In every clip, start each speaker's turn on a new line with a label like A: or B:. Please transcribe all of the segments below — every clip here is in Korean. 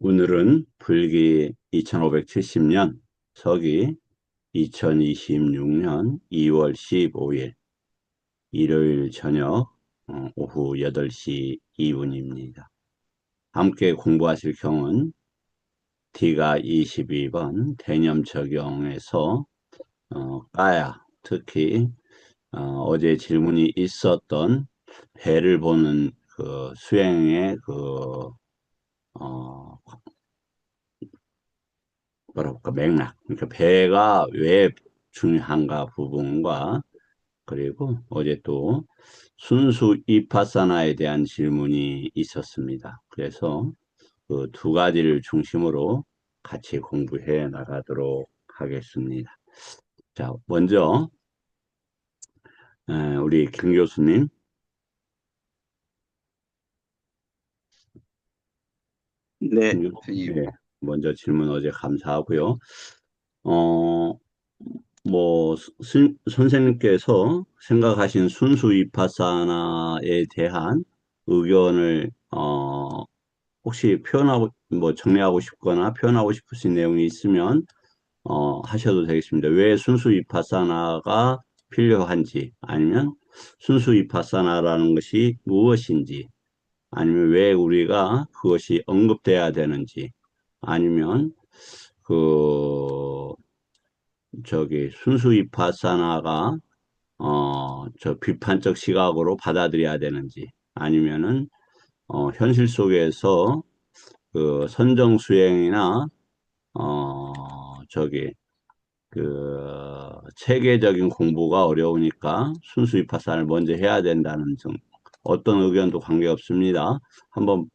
A: 오늘은 불기 2570년, 서기 2026년 2월 15일 일요일 저녁 오후 8시 2분입니다. 함께 공부하실 경은 D가 22번 대념 적용에서 까야, 특히 어제 질문이 있었던 배를 보는 그 수행의 어, 뭐라 볼까, 맥락. 그러니까 배가 왜 중요한가 부분과, 그리고 어제 또 순수 이파사나에 대한 질문이 있었습니다. 그래서 그 두 가지를 중심으로 같이 공부해 나가도록 하겠습니다. 자, 먼저 우리 김 교수님,
B: 네,
A: 김 교수,
B: 선생님.
A: 네, 먼저 질문 어제 감사하고요. 어, 뭐 선생님께서 생각하신 순수 위파사나에 대한 의견을 혹시 표현하고 뭐 정리하고 싶거나 표현하고 싶으신 내용이 있으면 하셔도 되겠습니다. 왜 순수 위파사나가 필요한지, 아니면 순수 위파사나라는 것이 무엇인지, 아니면 왜 우리가 그것이 언급돼야 되는지, 아니면 그 순수 위파사나가 저 비판적 시각으로 받아들여야 되는지, 아니면은 현실 속에서 그 선정 수행이나 어 저기 체계적인 공부가 어려우니까 순수 위파사나를 먼저 해야 된다는 등 어떤 의견도 관계없습니다. 한번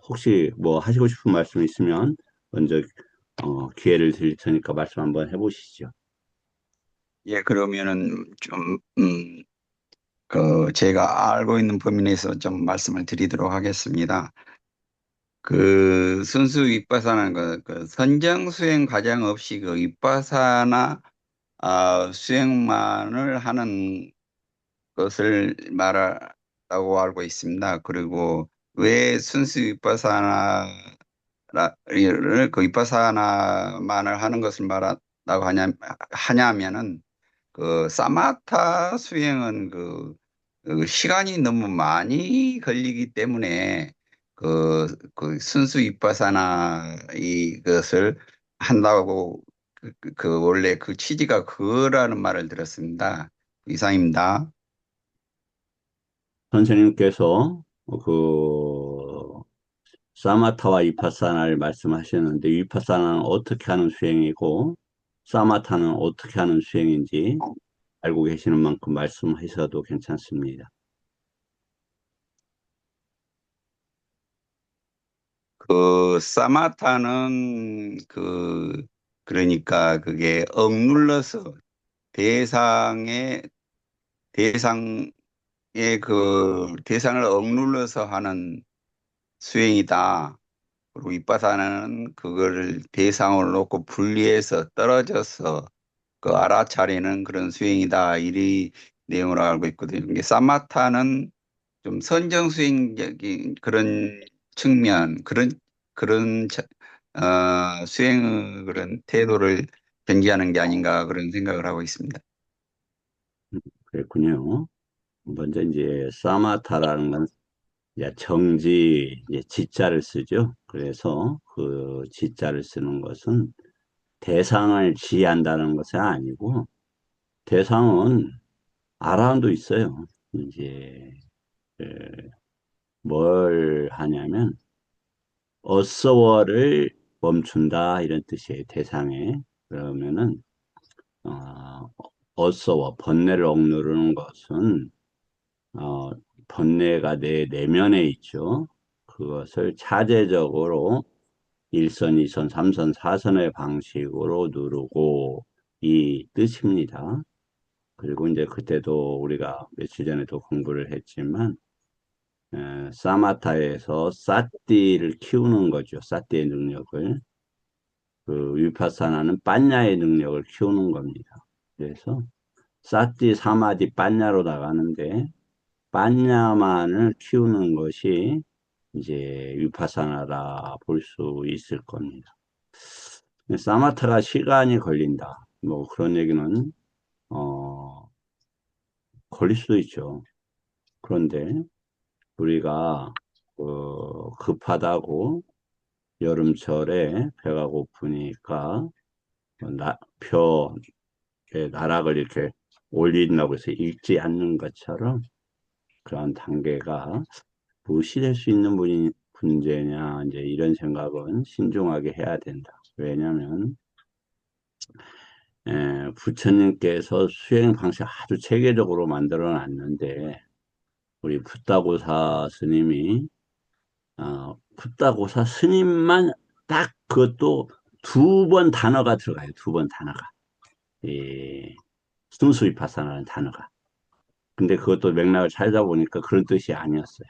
A: 혹시 뭐 하시고 싶은 말씀 있으면 먼저 기회를 드릴 테니까 말씀 한번 해보시죠.
B: 예, 그러면은 좀, 제가 알고 있는 범위 내에서 좀 말씀을 드리도록 하겠습니다. 그 순수 윗바사는 그 선정 수행 과정 없이 그 윗바사나 수행만을 하는 것을 말하라고 알고 있습니다. 그리고 왜 순수 윗바사나를 그 윗바사나만을 하는 것을 말하라고 하냐면은 그 사마타 수행은 그 시간이 너무 많이 걸리기 때문에 그 순수 위파사나 이것을 한다고 그 원래 그 취지가 그거라는 말을 들었습니다. 이상입니다.
A: 선생님께서 그 사마타와 위파사나를 말씀하셨는데, 위파사나는 어떻게 하는 수행이고 사마타는 어떻게 하는 수행인지 알고 계시는 만큼 말씀하셔도 괜찮습니다.
B: 그 사마타는 그러니까 그게 억눌러서 대상의 대상의 대상을 억눌러서 하는 수행이다. 그리고 윗바사는 그거를 대상으로 놓고 분리해서 떨어져서 그 알아차리는 그런 수행이다. 이 내용으로 알고 있거든요. 이게 사마타는 좀 선정 수행적인 그런 측면, 그런 수행의 그런 태도를 견지하는 게 아닌가 그런 생각을 하고 있습니다.
A: 그랬군요. 먼저 이제 사마타라는 건 이제 정지, 이제 지자를 쓰죠. 그래서 그 지자를 쓰는 것은 대상을 지한다는 것이 아니고, 대상은 아라운드 있어요. 이제 그 뭘 하냐면 어서워를 멈춘다 이런 뜻이에요. 대상에. 그러면은 어서워, 번뇌를 억누르는 것은 어, 번뇌가 내 내면에 있죠. 그것을 차제적으로 1선, 2선, 3선, 4선의 방식으로 누르고 이 뜻입니다. 그리고 이제 그때도 우리가 며칠 전에도 공부를 했지만 사마타에서 사띠를 키우는 거죠. 사띠의 능력을. 그 위파사나는 빠냐의 능력을 키우는 겁니다. 그래서 사띠, 사마디, 빠냐로 나가는데 빠냐만을 키우는 것이 이제 위파사나라 볼 수 있을 겁니다. 사마타가 시간이 걸린다. 뭐 그런 얘기는 어, 걸릴 수도 있죠. 그런데 우리가 급하다고 여름철에 배가 고프니까 나락을 이렇게 올린다고 해서 읽지 않는 것처럼 그런 단계가 무시될 수 있는 문제냐, 이제 이런 생각은 신중하게 해야 된다. 왜냐하면 부처님께서 수행 방식 아주 체계적으로 만들어 놨는데 우리 붓다고사 스님이 붓다고사 스님만 딱 그것도 두 번 단어가 들어가요. 두 번 단어가. 이 순수위파사나라는 단어가. 근데 그것도 맥락을 찾아보니까 그런 뜻이 아니었어요.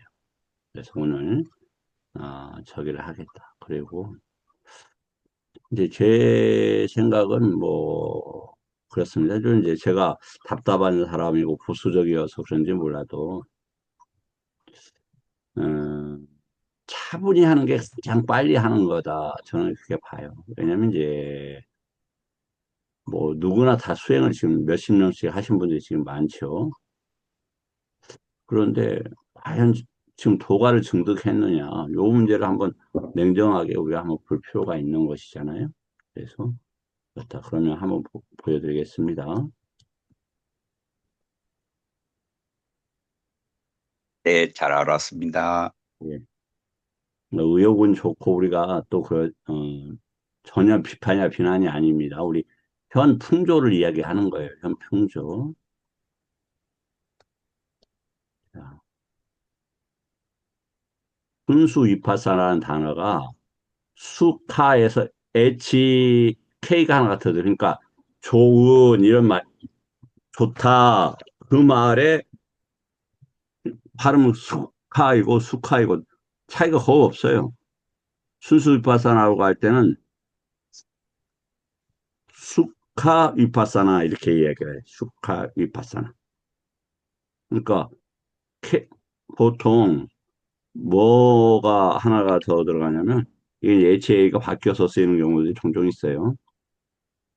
A: 그래서 오늘 저기를 하겠다. 그리고 이제 제 생각은 뭐 그렇습니다. 좀 이제 제가 답답한 사람이고 보수적이어서 그런지 몰라도 음, 차분히 하는 게 가장 빨리 하는 거다. 저는 그렇게 봐요. 왜냐면 이제 뭐 누구나 다 수행을 지금 몇십 년씩 하신 분들이 지금 많죠. 그런데 과연 지금 도가를 증득했느냐, 요 문제를 한번 냉정하게 우리가 한번 볼 필요가 있는 것이잖아요. 그래서 그렇다. 그러면 한번 보여드리겠습니다.
B: 네, 잘 알았습니다.
A: 예. 의욕은 좋고 우리가 또 전혀 비판이나 비난이 아닙니다. 우리 현 풍조를 이야기하는 거예요. 현 풍조. 자, 순수 위파사라는 단어가 수카에서 K가 하나가 더 들으니까 좋은 이런 말, 좋다. 그 말에 발음은 수카이고 차이가 거의 없어요. 순수 위파사나라고 할 때는 수카 위파사나 이렇게 이야기해요. 수카 위파사나. 그러니까 보통 뭐가 하나가 더 들어가냐면 이게 HA가 바뀌어서 쓰이는 경우들이 종종 있어요.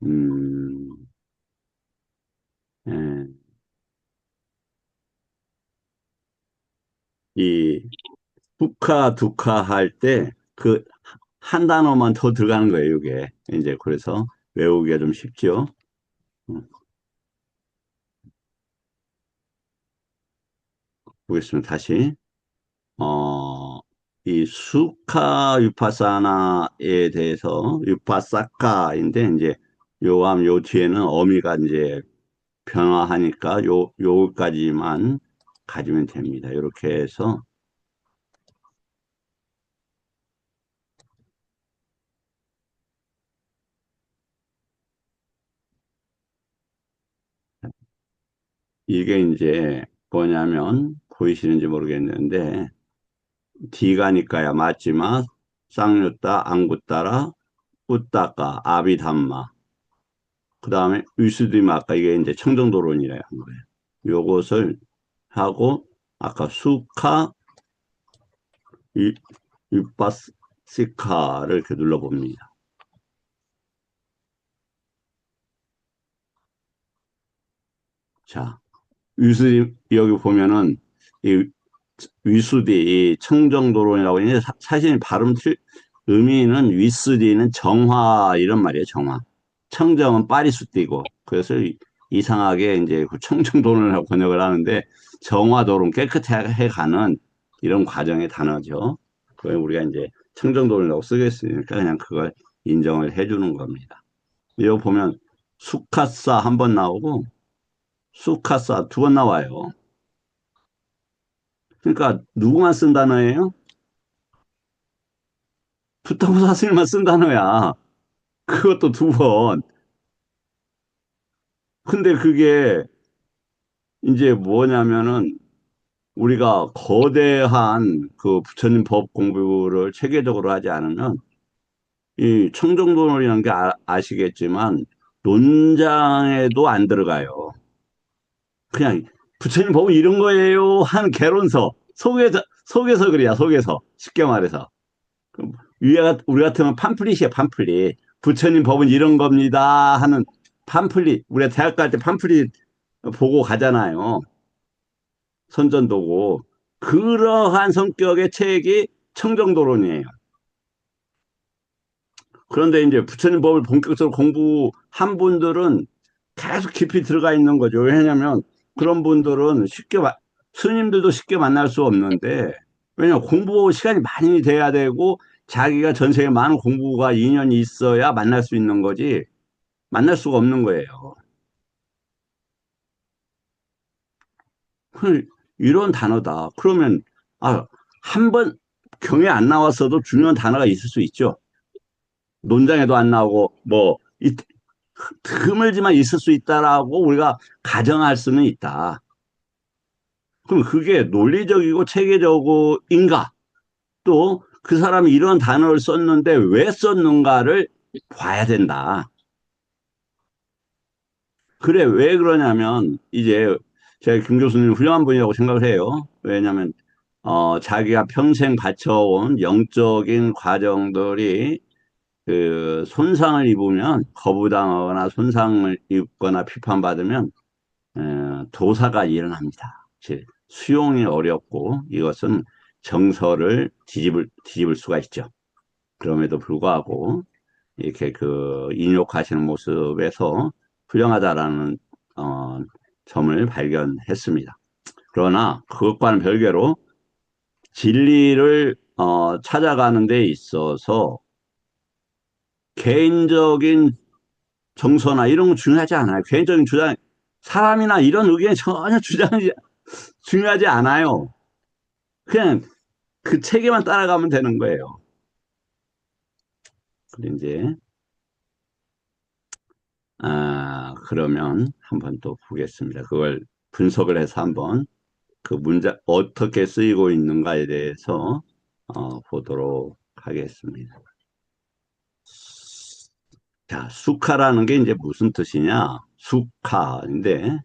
A: 음, 예, 이 후카 두카 할 때 그 한 단어만 더 들어가는 거예요, 이게. 이제 그래서 외우기가 좀 쉽죠. 음, 보겠습니다. 다시. 어, 이 수카 유파사나에 대해서 유파사카인데 이제 요 뒤에는 어미가 이제 변화하니까 요까지만 가지면 됩니다. 이렇게 해서 이게 이제 뭐냐면 보이시는지 모르겠는데 D가니까야 맞지만 쌍유따, 앙구따라, 뿌따까, 아비담마 그 다음에 위스드마 아까 이게 이제 청정도론이라 한 거예요. 요것을 하고 아까 수카 유바시카를 이렇게 눌러봅니다. 자, 위스디 여기 보면은 이 위수디 이 청정도론이라고 있는데 사실 의미는 위스디는 정화 이런 말이에요. 정화. 청정은 파리수띠고 그래서 이상하게 이제 그 청정도론이라고 번역을 하는데 정화도론 깨끗하게 가는 이런 과정의 단어죠. 그걸 우리가 이제 청정도론이라고 쓰겠으니까 그냥 그걸 인정을 해주는 겁니다. 여기 보면 수카사 한 번 나오고 수카사 두 번 나와요. 그러니까 누구만 쓴 단어예요? 붓하고 사슬만 쓴 단어야. 그것도 두 번. 근데 그게 이제 뭐냐면은 우리가 거대한 그 부처님 법 공부를 체계적으로 하지 않으면 이 청정도론이라는 게 아시겠지만 논장에도 안 들어가요. 그냥 부처님 법은 이런 거예요 한 개론서. 속에서 그래야, 속에서. 쉽게 말해서. 그럼 우리 같으면 팜플릿이야, 팜플릿. 부처님 법은 이런 겁니다 하는 팜플릿. 우리가 대학 갈 때 팜플릿 보고 가잖아요. 선전도고. 그러한 성격의 책이 청정도론이에요. 그런데 이제 부처님 법을 본격적으로 공부한 분들은 계속 깊이 들어가 있는 거죠. 왜냐하면 그런 분들은 스님들도 쉽게 만날 수 없는데, 왜냐면 공부 시간이 많이 돼야 되고, 자기가 전생에 많은 공부가 인연이 있어야 만날 수 있는 거지, 만날 수가 없는 거예요. 이런 단어다. 그러면, 아, 한 번 경에 안 나왔어도 중요한 단어가 있을 수 있죠. 논장에도 안 나오고, 드물지만 있을 수 있다라고 우리가 가정할 수는 있다. 그럼 그게 논리적이고 체계적인가? 또 그 사람이 이런 단어를 썼는데 왜 썼는가를 봐야 된다. 그래, 왜 그러냐면, 이제 제가 김 교수님 훌륭한 분이라고 생각을 해요. 왜냐하면, 자기가 평생 바쳐온 영적인 과정들이 그 손상을 입으면, 거부당하거나 손상을 입거나 비판받으면 도사가 일어납니다. 즉, 수용이 어렵고 이것은 정서를 뒤집을 수가 있죠. 그럼에도 불구하고 이렇게 그 인욕하시는 모습에서 훌륭하다라는 어, 점을 발견했습니다. 그러나 그것과는 별개로 진리를 찾아가는 데 있어서 개인적인 정서나 이런 건 중요하지 않아요. 개인적인 주장, 사람이나 이런 의견이 전혀 중요하지 않아요. 그냥 그 체계만 따라가면 되는 거예요. 근데 이제, 그러면 한번 또 보겠습니다. 그걸 분석을 해서 한번 그 문제, 어떻게 쓰이고 있는가에 대해서, 보도록 하겠습니다. 자, 수카라는 게 이제 무슨 뜻이냐? 수카인데,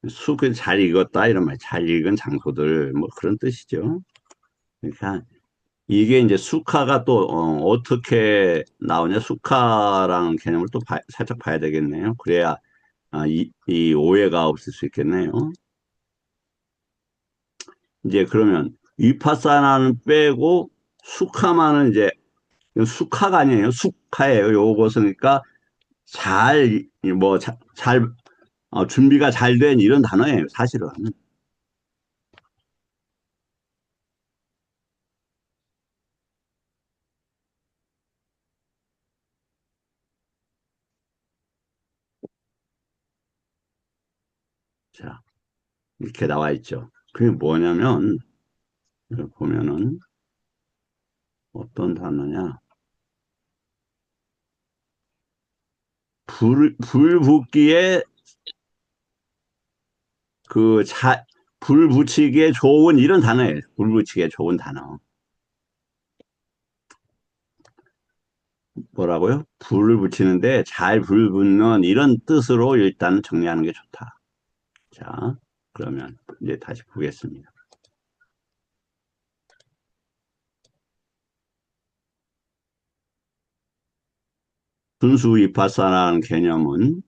A: 수그 잘 익었다, 이런 말, 잘 익은 장소들, 뭐 그런 뜻이죠. 그러니까 이게 이제 수카가 또 떻게 나오냐? 수카라는 개념을 또 살짝 봐야 되겠네요. 그래야 이 오해가 없을 수 있겠네요. 이제 그러면 위파사나는 빼고 수카만은 이제 이건 수카가 아니에요. 수카예요. 요것은 그러니까 잘 뭐 잘 준비가 잘 된 이런 단어예요. 사실은. 자, 이렇게 나와 있죠. 그게 뭐냐면 여기 보면은 어떤 단어냐? 불 붙기에 그 불 붙이기에 좋은 이런 단어예요. 불 붙이기에 좋은 단어. 뭐라고요? 불을 붙이는데 잘 불 붙는 이런 뜻으로 일단 정리하는 게 좋다. 자, 그러면 이제 다시 보겠습니다. 순수 위파사라는 개념은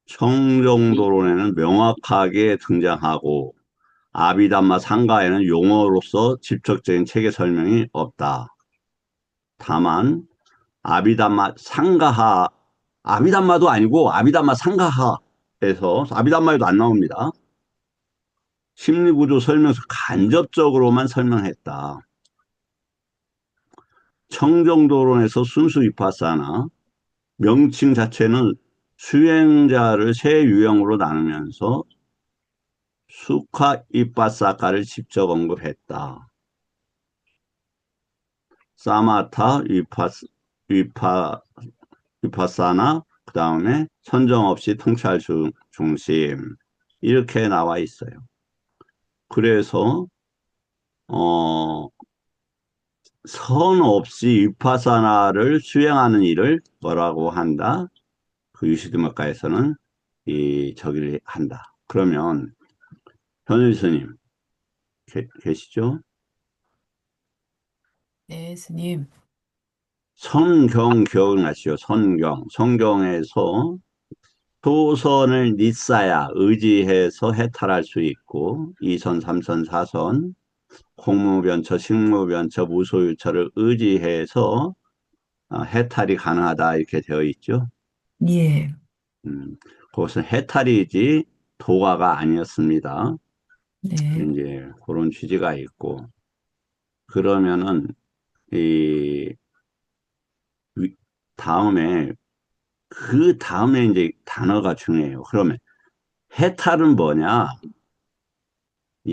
A: 청정도론에는 명확하게 등장하고 아비담마 상가에는 용어로서 직접적인 체계 설명이 없다. 다만 아비담마도 아니고 아비담마 상가하에서 아비담마에도 안 나옵니다. 심리구조 설명서 간접적으로만 설명했다. 청정도론에서 순수 위파사나 명칭 자체는 수행자를 세 유형으로 나누면서 수카 이빠사카를 직접 언급했다. 사마타 위파, 위파사나 그 다음에 선정 없이 통찰 중심 이렇게 나와 있어요. 그래서 어, 선 없이 위파사나를 수행하는 일을 뭐라고 한다? 그 유시드마카에서는 이 저기를 한다. 그러면 현일 스님, 계시죠?
C: 네, 스님.
A: 성경 기억나시죠? 성경. 성경에서 도선을 니싸야 의지해서 해탈할 수 있고, 2선, 3선, 4선, 공무변처, 식무변처, 무소유처를 의지해서 해탈이 가능하다 이렇게 되어 있죠.
C: 예,
A: 음, 그것은 해탈이지 도가가 아니었습니다.
C: 네,
A: 이제 그런 취지가 있고 그러면은 이 다음에 그 다음에 이제 단어가 중요해요. 그러면 해탈은 뭐냐?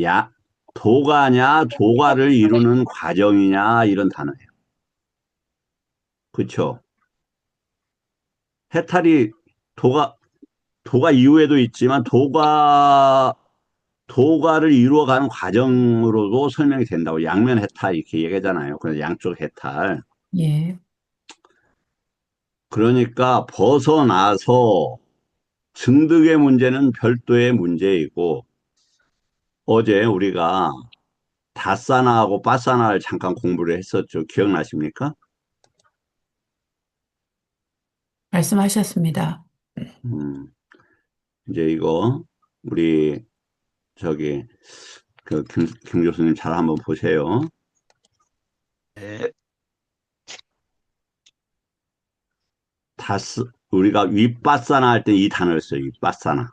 A: 야 도가냐 도가를 이루는 과정이냐 이런 단어예요. 그렇죠? 해탈이 도가 도가 이후에도 있지만 도가를 이루어가는 과정으로도 설명이 된다고 양면 해탈 이렇게 얘기하잖아요. 그래서 양쪽 해탈.
C: 예,
A: 그러니까 벗어나서 증득의 문제는 별도의 문제이고 어제 우리가 다사나하고 빠사나를 잠깐 공부를 했었죠. 기억나십니까?
C: 말씀하셨습니다.
A: 음, 이제 이거 우리 저기 김 교수님 잘 한번 보세요.
B: 네,
A: 우리가 윗바사나 할 때 이 단어를 써요. 윗바사나.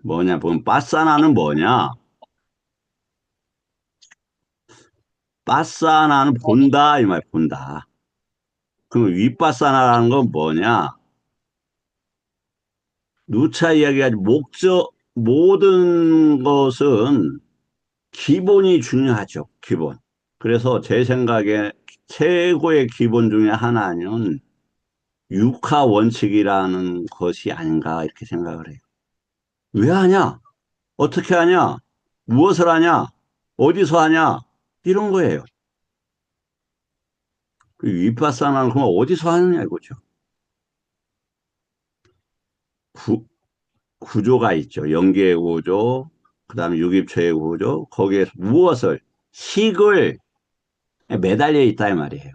A: 뭐냐 보면 바사나는 뭐냐? 바사나는 본다 이 말 본다. 그럼 윗바사나라는 건 뭐냐? 누차 이야기하지 목적 모든 것은 기본이 중요하죠. 기본. 그래서 제 생각에 최고의 기본 중에 하나는 육하 원칙이라는 것이 아닌가 이렇게 생각을 해요. 왜 하냐? 어떻게 하냐? 무엇을 하냐? 어디서 하냐? 이런 거예요. 그 윗바사나는 그럼 어디서 하느냐 이거죠. 구, 구조가 있죠. 연계의 구조, 그 다음에 유기체의 구조, 거기에서 무엇을, 식을 매달려 있다 이 말이에요.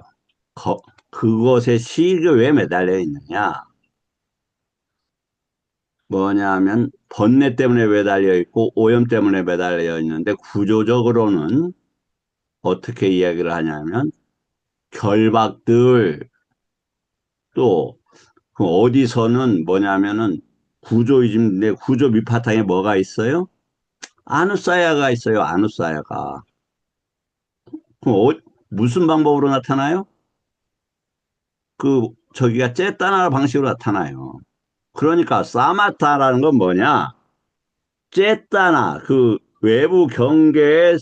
A: 그것에 식이 왜 매달려 있느냐? 뭐냐면 번뇌 때문에 매달려 있고 오염 때문에 매달려 있는데 구조적으로는 어떻게 이야기를 하냐면 결박들 또 그 어디서는 뭐냐면은 구조이즘인데 구조 밑바탕에 뭐가 있어요? 아누사야가 있어요. 아누사야가. 그럼 무슨 방법으로 나타나요? 저기가 째따나 방식으로 나타나요. 그러니까 사마타라는 건 뭐냐? 째따나 그 외부 경계의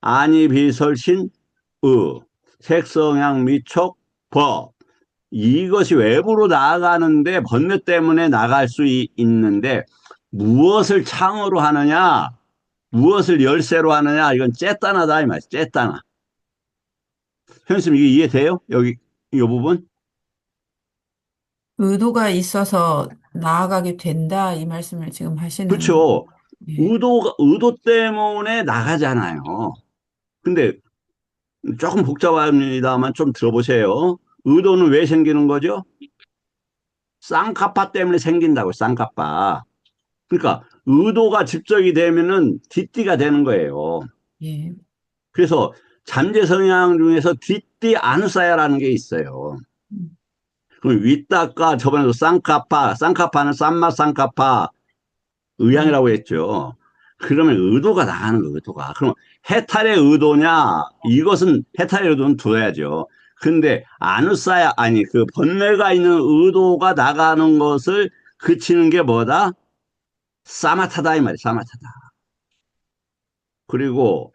A: 안이 비설신 색성향 미촉 법 이것이 외부로 나아가는데 번뇌 때문에 나갈 수 있는데 무엇을 창으로 하느냐 무엇을 열쇠로 하느냐 이건 째따나다 이 말이야. 째따나. 현수님 이게 이해돼요? 여기 이 부분?
C: 의도가 있어서 나아가게 된다, 이 말씀을 지금 하시는,
A: 그렇죠.
C: 예,
A: 의도 때문에 나가잖아요. 근데 조금 복잡합니다만 좀 들어보세요. 의도는 왜 생기는 거죠? 쌍카파 때문에 생긴다고, 쌍카파. 그러니까 의도가 집적이 되면은 뒷띠가 되는 거예요.
C: 예,
A: 그래서 잠재 성향 중에서 뒷띠 아누사야라는 게 있어요.
C: 음,
A: 그럼 윗다가 저번에도 쌍카파는 쌈마 쌍카파
C: 예,
A: 의향이라고 했죠. 그러면 의도가 나가는 거, 의도가. 그럼 해탈의 의도냐? 이것은 해탈의 의도는 두어야죠. 근데 아누사야, 아니, 그 번뇌가 있는 의도가 나가는 것을 그치는 게 뭐다? 사마타다, 이 말이야, 사마타다. 그리고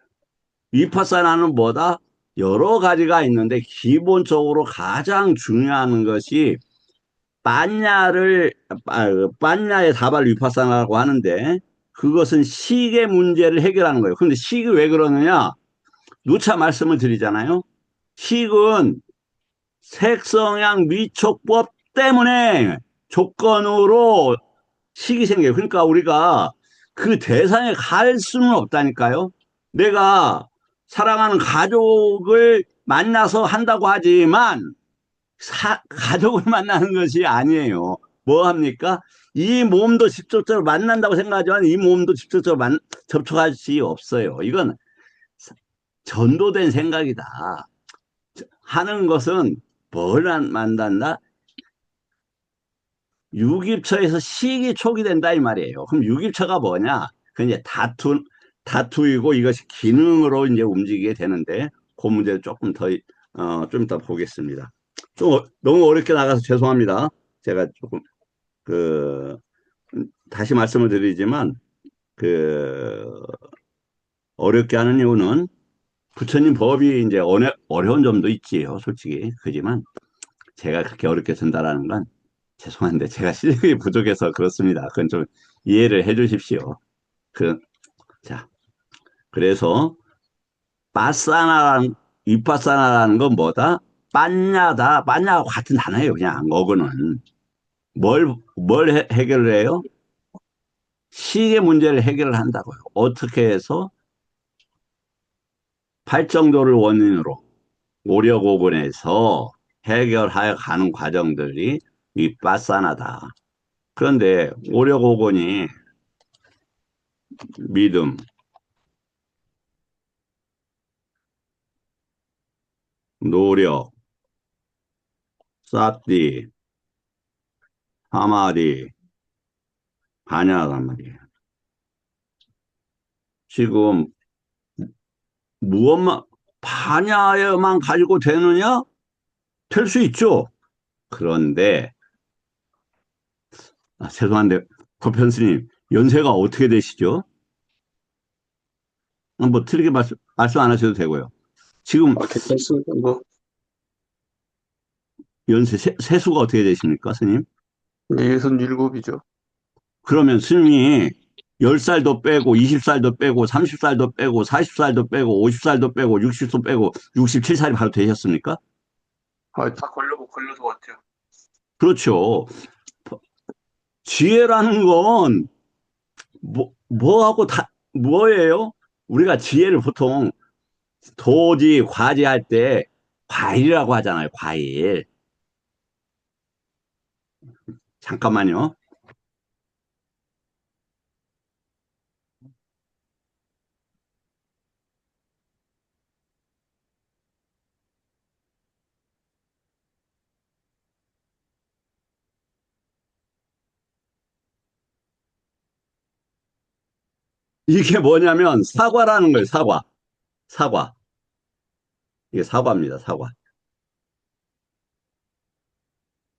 A: 위파사나는 뭐다? 여러 가지가 있는데 기본적으로 가장 중요한 것이 빤냐의 다발 위파사나라고 하는데 그것은 식의 문제를 해결하는 거예요. 그런데 식이 왜 그러느냐? 누차 말씀을 드리잖아요. 식은 색성향 미촉법 때문에 조건으로 식이 생겨요. 그러니까 우리가 그 대상에 갈 수는 없다니까요. 내가 사랑하는 가족을 만나서 한다고 하지만 가족을 만나는 것이 아니에요. 뭐 합니까? 이 몸도 직접적으로 만난다고 생각하지만 이 몸도 직접적으로 접촉할 수 없어요. 이건 전도된 생각이다. 하는 것은 뭘 만난다? 유깁처에서 식이 촉이 된다 이 말이에요. 그럼 유깁처가 뭐냐? 그 이제 다투이고 이것이 기능으로 이제 움직이게 되는데 그 문제를 조금 더, 좀 이따 보겠습니다. 좀 너무 어렵게 나가서 죄송합니다. 제가 조금 그 다시 말씀을 드리지만 그 어렵게 하는 이유는 부처님 법이 이제 어려운 점도 있지요, 솔직히. 그지만 제가 그렇게 어렵게 쓴다라는 건 죄송한데 제가 실력이 부족해서 그렇습니다. 그건 좀 이해를 해 주십시오. 자, 그래서 빠사나라는 위파사나라는 건 뭐다? 빠냐다. 빠냐하고 같은 단어예요. 그냥 어근은. 뭘 해결을 해요? 식의 문제를 해결을 한다고요. 어떻게 해서 발정도를 원인으로 오려고근에서 해결하여 가는 과정들이 위파사나다. 그런데 오려고근이 믿음, 노력, 싹디, 사마디, 반야란 말이에요. 지금 무엇만 반야에만 가지고 되느냐? 될 수 있죠. 그런데 죄송한데 고편스님 연세가 어떻게 되시죠? 뭐 틀리게 말씀 안 하셔도 되고요. 지금
D: 괜찮습니다. 뭐,
A: 연세 세수가 어떻게 되십니까, 스님?
D: 이제 67이죠.
A: 그러면 스님이 10살도 빼고 20살도 빼고 30살도 빼고 40살도 빼고 50살도 빼고 60도 빼고 67살이 바로 되셨습니까?
D: 다 걸려서 왔죠.
A: 그렇죠. 지혜라는 건 뭐하고 뭐예요? 우리가 지혜를 보통 도지, 과지 할 때 과일이라고 하잖아요. 과일. 잠깐만요. 이게 뭐냐면 사과라는 거예요. 사과. 사과. 이게 사과입니다. 사과.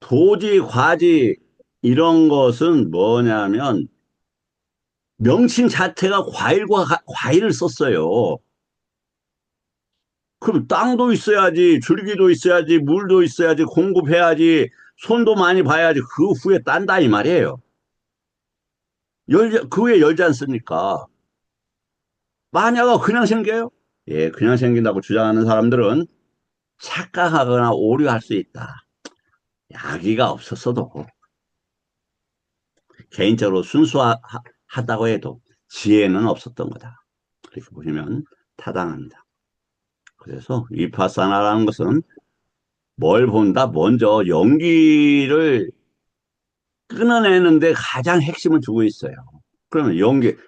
A: 도지, 과지 이런 것은 뭐냐면 명칭 자체가 과일을 썼어요. 그럼 땅도 있어야지, 줄기도 있어야지, 물도 있어야지, 공급해야지, 손도 많이 봐야지, 그 후에 딴다 이 말이에요. 그 후에 열지 않습니까? 마녀가 그냥 생겨요? 예, 그냥 생긴다고 주장하는 사람들은 착각하거나 오류할 수 있다. 야기가 없었어도 개인적으로 순수하다고 해도 지혜는 없었던 거다. 그렇게 보시면 타당합니다. 그래서 위파사나라는 것은 뭘 본다? 먼저 연기를 끊어내는데 가장 핵심을 두고 있어요. 그러면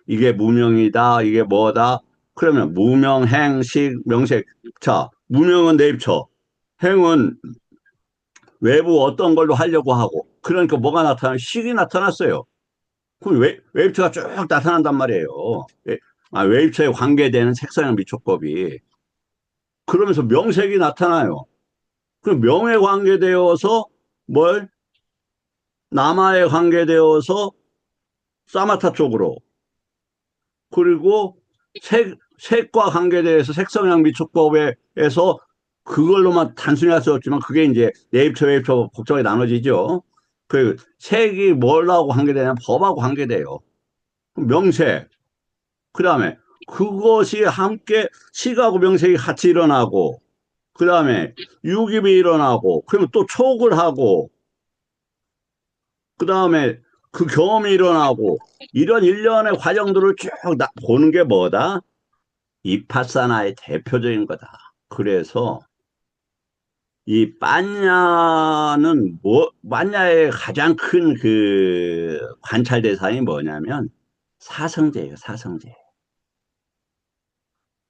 A: 이게 무명이다, 이게 뭐다? 그러면 무명, 행, 식, 명색. 자, 무명은 내입처, 행은 외부 어떤 걸로 하려고 하고, 그러니까 뭐가 식이 나타났어요. 그럼 웨이브처가 쭉 나타난단 말이에요. 웨이브처에 관계되는 색상형 미촉법이. 그러면서 명색이 나타나요. 그럼 명에 관계되어서 뭘? 남아에 관계되어서 사마타 쪽으로. 그리고 색과 관계돼서 색성향 미촉법에서 그걸로만 단순히 할 수 없지만 그게 이제 네이처, 웨이처 복잡하게 나눠지죠. 그 색이 뭐라고 관계되냐면 법하고 관계돼요. 명색. 그 다음에 그것이 함께 식하고 명색이 같이 일어나고 그 다음에 유깁이 일어나고 그러면 또 촉을 하고 그 다음에 그 경험이 일어나고 이런 일련의 과정들을 쭉 보는 게 뭐다? 이파사나의 대표적인 거다. 그래서 이 빠냐는 빠냐의 가장 큰 그 관찰 대상이 뭐냐면 사성제예요, 사성제.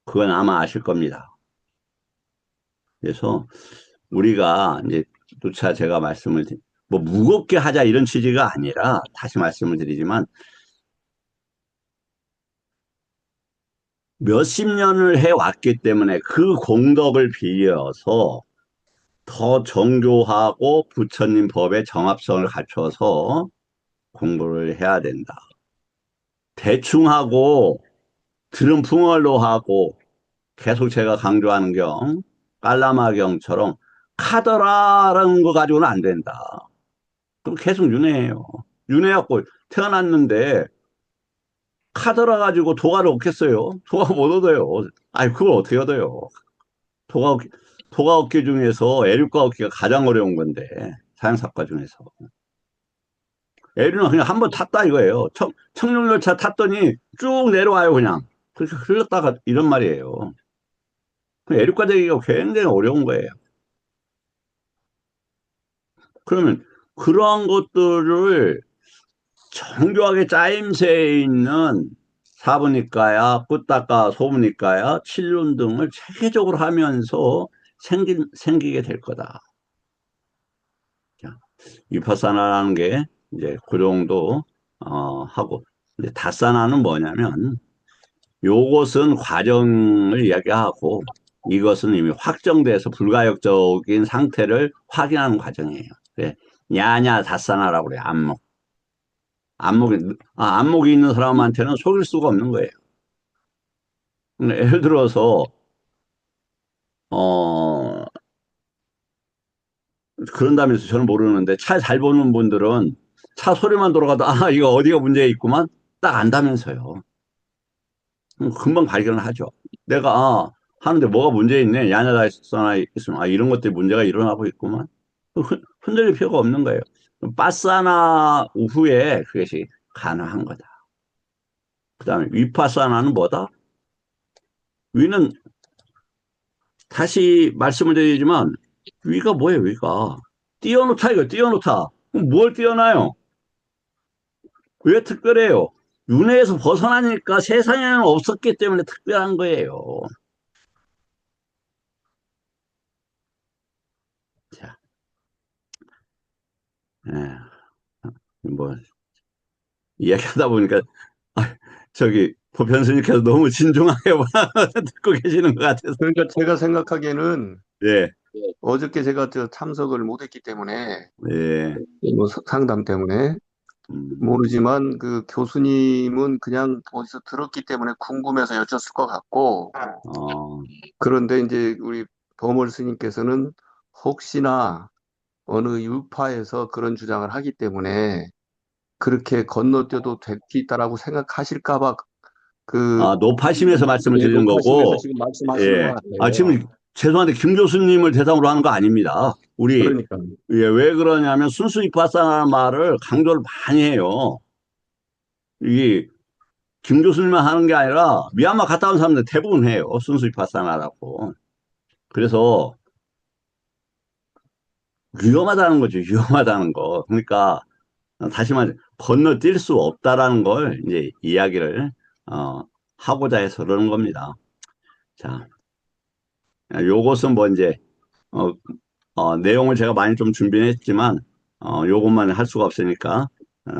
A: 그건 아마 아실 겁니다. 그래서 우리가 이제 누차 제가 뭐 무겁게 하자 이런 취지가 아니라 다시 말씀을 드리지만 몇십 년을 해왔기 때문에 그 공덕을 빌려서 더 정교하고 부처님 법의 정합성을 갖춰서 공부를 해야 된다. 대충 하고 들은 풍월로 하고 계속 제가 강조하는 경 깔라마경처럼 카더라라는 거 가지고는 안 된다. 그럼 계속 윤회해요. 윤회해갖고 태어났는데 카더라 가지고 도가를 얻겠어요? 도가 못 얻어요. 아니 그걸 어떻게 얻어요? 도가 얻기, 도가 얻기 중에서 애륙가 얻기가 가장 어려운 건데 사양사과 중에서 애륙은 그냥 한 번 탔다 이거예요. 청룡열차 탔더니 쭉 내려와요 그냥. 그렇게 흘렀다가 이런 말이에요. 애륙가 되기가 굉장히 어려운 거예요. 그러면 그러한 것들을 정교하게 짜임새에 있는 사부니까야, 꾸따까, 소부니까야, 칠륜 등을 체계적으로 하면서 생기게 될 거다. 자, 위파사나라는 게 이제 그 정도 하고 이제 다사나는 뭐냐면 요것은 과정을 이야기하고 이것은 이미 확정돼서 불가역적인 상태를 확인하는 과정이에요. 그래, 야냐 다사나라고 그래요. 안목이 있는 사람한테는 속일 수가 없는 거예요. 예를 들어서, 어, 그런다면서 저는 모르는데, 차 잘 보는 분들은 차 소리만 돌아가도, 아, 이거 어디가 문제 있구만? 딱 안다면서요. 금방 발견을 하죠. 내가, 하는데 뭐가 문제 있네. 야냐다 있으면, 이런 것들이 문제가 일어나고 있구만. 흔들릴 필요가 없는 거예요. 빠사나 후에 그것이 가능한 거다. 그 다음에 위파사나는 뭐다? 위는 다시 말씀을 드리지만 위가 뭐예요, 위가? 띄워놓다 이거 띄워놓다. 그럼 뭘 띄워놔요? 왜 특별해요? 윤회에서 벗어나니까 세상에는 없었기 때문에 특별한 거예요. 자, 예, 뭐 이야기하다 보니까 저기 보편스님께서 너무 진중하게 듣고 계시는 것 같아서.
D: 그러니까 제가 생각하기에는
A: 예,
D: 어저께 제가 저 참석을 못했기 때문에
A: 예,
D: 뭐 상담 때문에
A: 음,
D: 모르지만 그 교수님은 그냥 어디서 들었기 때문에 궁금해서 여쭸을 것 같고
A: 어,
D: 그런데 이제 우리 버멀 스님께서는 혹시나 어느 유파에서 그런 주장을 하기 때문에 그렇게 건너뛰어도 될 수 있다라고 생각하실까 봐 그
A: 높아심에서 말씀을
D: 예,
A: 드리는
D: 높아심에서
A: 거고,
D: 지금 말씀하시는 것
A: 예,
D: 같아요.
A: 지금 죄송한데 김 교수님을 대상으로 하는 거 아닙니다. 우리
D: 그러니까
A: 예, 왜 그러냐면 순수 이파사나 말을 강조를 많이 해요. 이게 김 교수님만 하는 게 아니라 미얀마 갔다 온 사람들 대부분 해요. 순수 이파사나라고. 그래서 위험하다는 거죠. 위험하다는 거. 그러니까 다시 말해 건너뛸 수 없다라는 걸 이제 이야기를 어, 하고자 해서 그러는 겁니다. 자, 요것은 뭐 이제 어, 내용을 제가 많이 좀 준비했지만 요것만 할 수가 없으니까 어,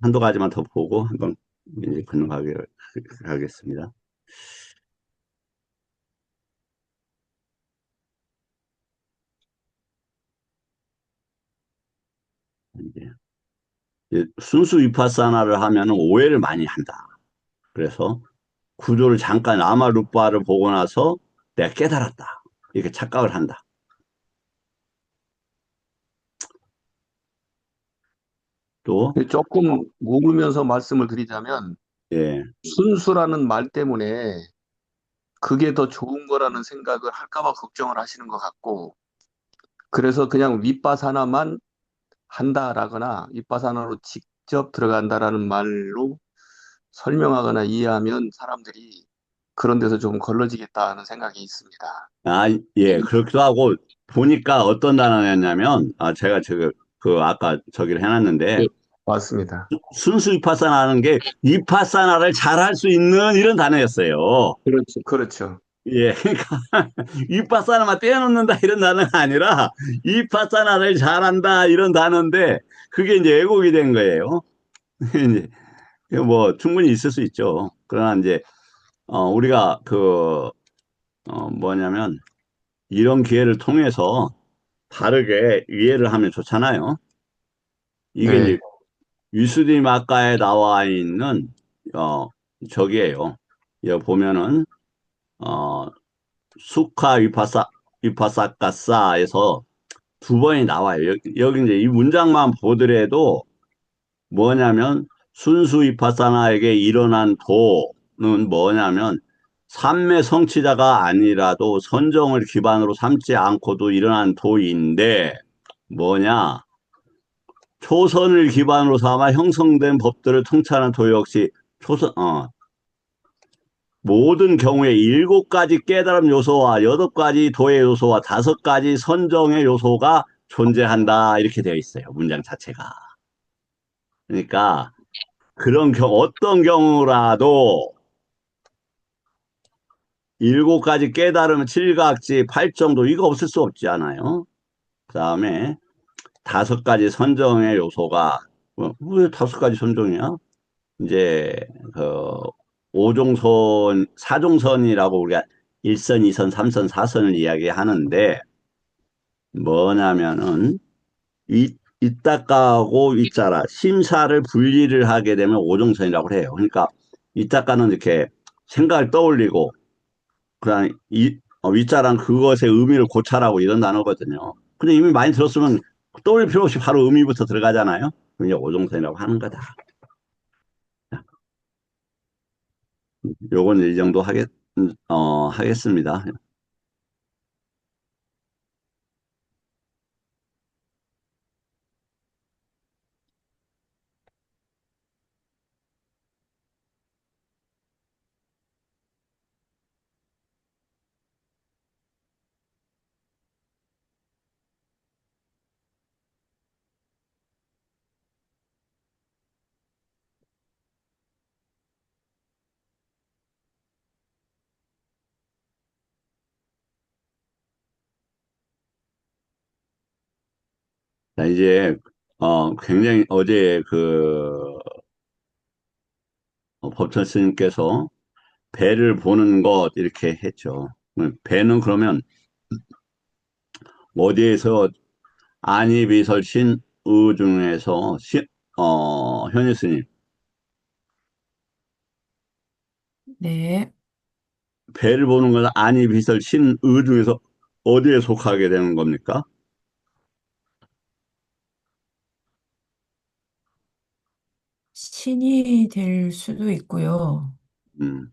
A: 한두 가지만 더 보고 한번 이제 건너가겠습니다. 이제 순수 위파사나를 하면 오해를 많이 한다. 그래서 구조를 잠깐 아마루파를 보고 나서 내가 깨달았다. 이렇게 착각을 한다. 또,
D: 조금 묵으면서 말씀을 드리자면
A: 예,
D: 순수라는 말 때문에 그게 더 좋은 거라는 생각을 할까 봐 걱정을 하시는 것 같고 그래서 그냥 윗바사나만 한다라거나 윗바사나로 직접 들어간다라는 말로 설명하거나 이해하면 사람들이 그런 데서 좀 걸러지겠다는 생각이 있습니다.
A: 아, 예, 그렇기도 하고, 보니까 어떤 단어였냐면, 제가 아까 저기를 해놨는데,
D: 예, 맞습니다.
A: 순수 위파사나 하는 게, 위파사나를 잘할 수 있는 이런 단어였어요.
D: 그렇죠. 그렇죠.
A: 예, 그러니까, 위파사나만 떼어놓는다 이런 단어가 아니라, 위파사나를 잘한다 이런 단어인데, 그게 이제 왜곡이 된 거예요. 이제, 뭐, 충분히 있을 수 있죠. 그러나 이제, 우리가 뭐냐면, 이런 기회를 통해서 다르게 이해를 하면 좋잖아요. 이게 이제
D: 네.
A: 위스디 마가에 나와 있는 어 저기에요. 여기 보면은 어 수카 위파사카사에서 두 번이 나와요. 여기 이제 이 문장만 보더라도 뭐냐면 순수 위파사나에게 일어난 도는 뭐냐면 삼매 성취자가 아니라도 선정을 기반으로 삼지 않고도 일어난 도인데 뭐냐? 초선을 기반으로 삼아 형성된 법들을 통찰하는 도 역시 모든 경우에 7가지 깨달음 요소와 8가지 도의 요소와 5가지 선정의 요소가 존재한다. 이렇게 되어 있어요. 문장 자체가. 그러니까 어떤 경우라도 7가지 깨달음, 7각지, 8정도 이거 없을 수 없지 않아요. 그 다음에 5가지 선정의 요소가 왜 5가지 선정이야? 이제 그 5종선, 4종선이라고 우리가 1선, 2선, 3선, 4선을 이야기하는데 뭐냐면은 이따가하고 이자라 심사를 분리를 하게 되면 5종선이라고 해요. 그러니까 이따가는 이렇게 생각을 떠올리고 그다음 위자란 그것의 의미를 고찰하고 이런 단어거든요. 근데 이미 많이 들었으면 떠올릴 필요 없이 바로 의미부터 들어가잖아요. 그게 5종선이라고 하는 거다. 요건 이 정도 하겠습니다. 자, 이제, 굉장히 어제 법천 스님께서 배를 보는 것 이렇게 했죠. 배는 그러면 어디에서 안이비설신 의 중에서 현일 스님,
C: 네.
A: 배를 보는 것은 안이비설신 의 중에서 어디에 속하게 되는 겁니까?
C: 신이 될 수도 있고요.
A: 음.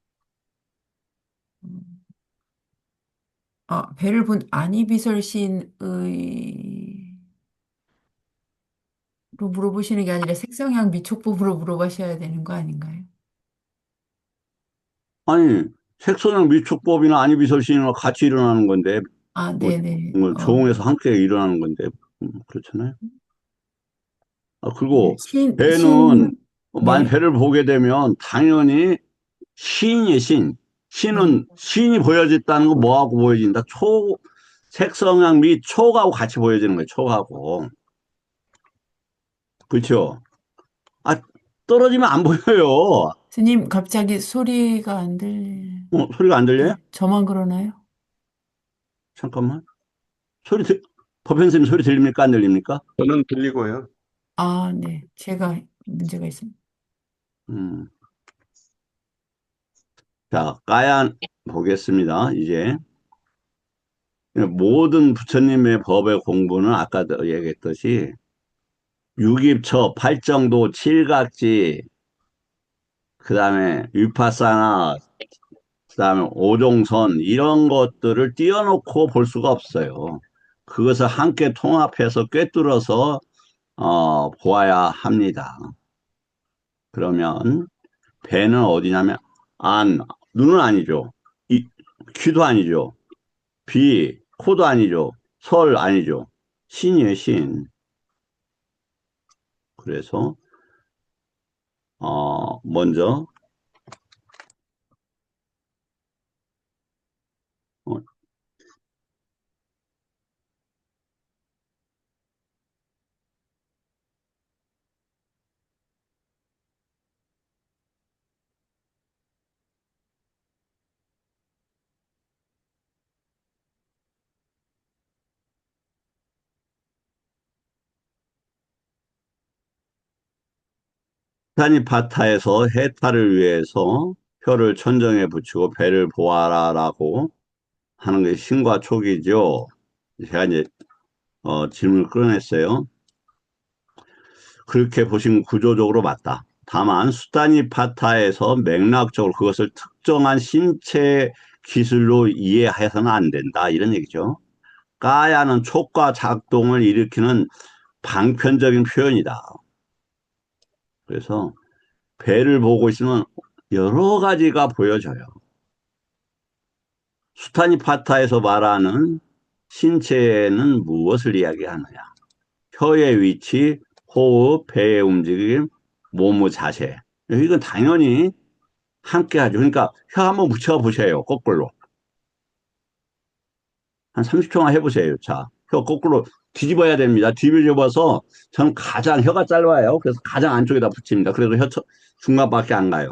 C: 배를 본 안이비설 시인의 로 물어보시는 게 아니라 색성향 미촉법으로 물어보셔야 되는 거 아닌가요?
A: 아니, 색소랑 미축법이나 안이비설신이랑 같이 일어나는 건데, 뭐,
C: 네네.
A: 뭐 조응에서 함께 일어나는 건데, 그렇잖아요.
C: 네,
A: 그리고 배는 만
C: 네.
A: 배를 보게 되면 당연히 시인이에요, 신.
C: 네.
A: 신은 신이 보여졌다는 건 뭐하고 보여진다? 색성향 및 촉하고 같이 보여지는 거예요, 촉하고. 그렇죠? 아, 떨어지면 안 보여요.
C: 스님, 갑자기 소리가 안
A: 소리가 안 들려요?
C: 저만 그러나요?
A: 잠깐만. 소리 들, 법현스님 소리 들립니까? 안 들립니까?
D: 저는 들리고요.
C: 네. 제가 문제가 있습니다.
A: 음. 자, 까야 보겠습니다. 이제 모든 부처님의 법의 공부는 아까도 얘기했듯이 육입처, 팔정도, 칠각지, 그다음에 위파사나, 그다음에 오종선 이런 것들을 띄워놓고 볼 수가 없어요. 그것을 함께 통합해서 꿰뚫어서 보아야 합니다. 그러면 배는 어디냐면 안, 눈은 아니죠. 귀도 아니죠. 비, 코도 아니죠. 설 아니죠. 신이에요, 신. 그래서 먼저 어, 타니파타에서 해탈을 위해서 혀를 천정에 붙이고 배를 보아라라고 하는 게 신과 촉이죠. 제가 이제 질문을 끌어냈어요. 그렇게 보시면 구조적으로 맞다. 다만 수타니파타에서 맥락적으로 그것을 특정한 신체 기술로 이해해서는 안 된다. 이런 얘기죠. 까야는 촉과 작동을 일으키는 방편적인 표현이다. 그래서 배를 보고 있으면 여러 가지가 보여져요. 수타니파타에서 말하는 신체는 무엇을 이야기하느냐? 혀의 위치, 호흡, 배의 움직임, 몸의 자세. 이건 당연히 함께 하죠. 그러니까 혀 한번 묻혀 보세요. 거꾸로. 한 30초만 해보세요. 자, 혀 거꾸로 뒤집어야 됩니다. 뒤집어서 저는 가장 혀가 짧아요. 그래서 가장 안쪽에다 붙입니다. 그래도 혀 중간밖에 안 가요.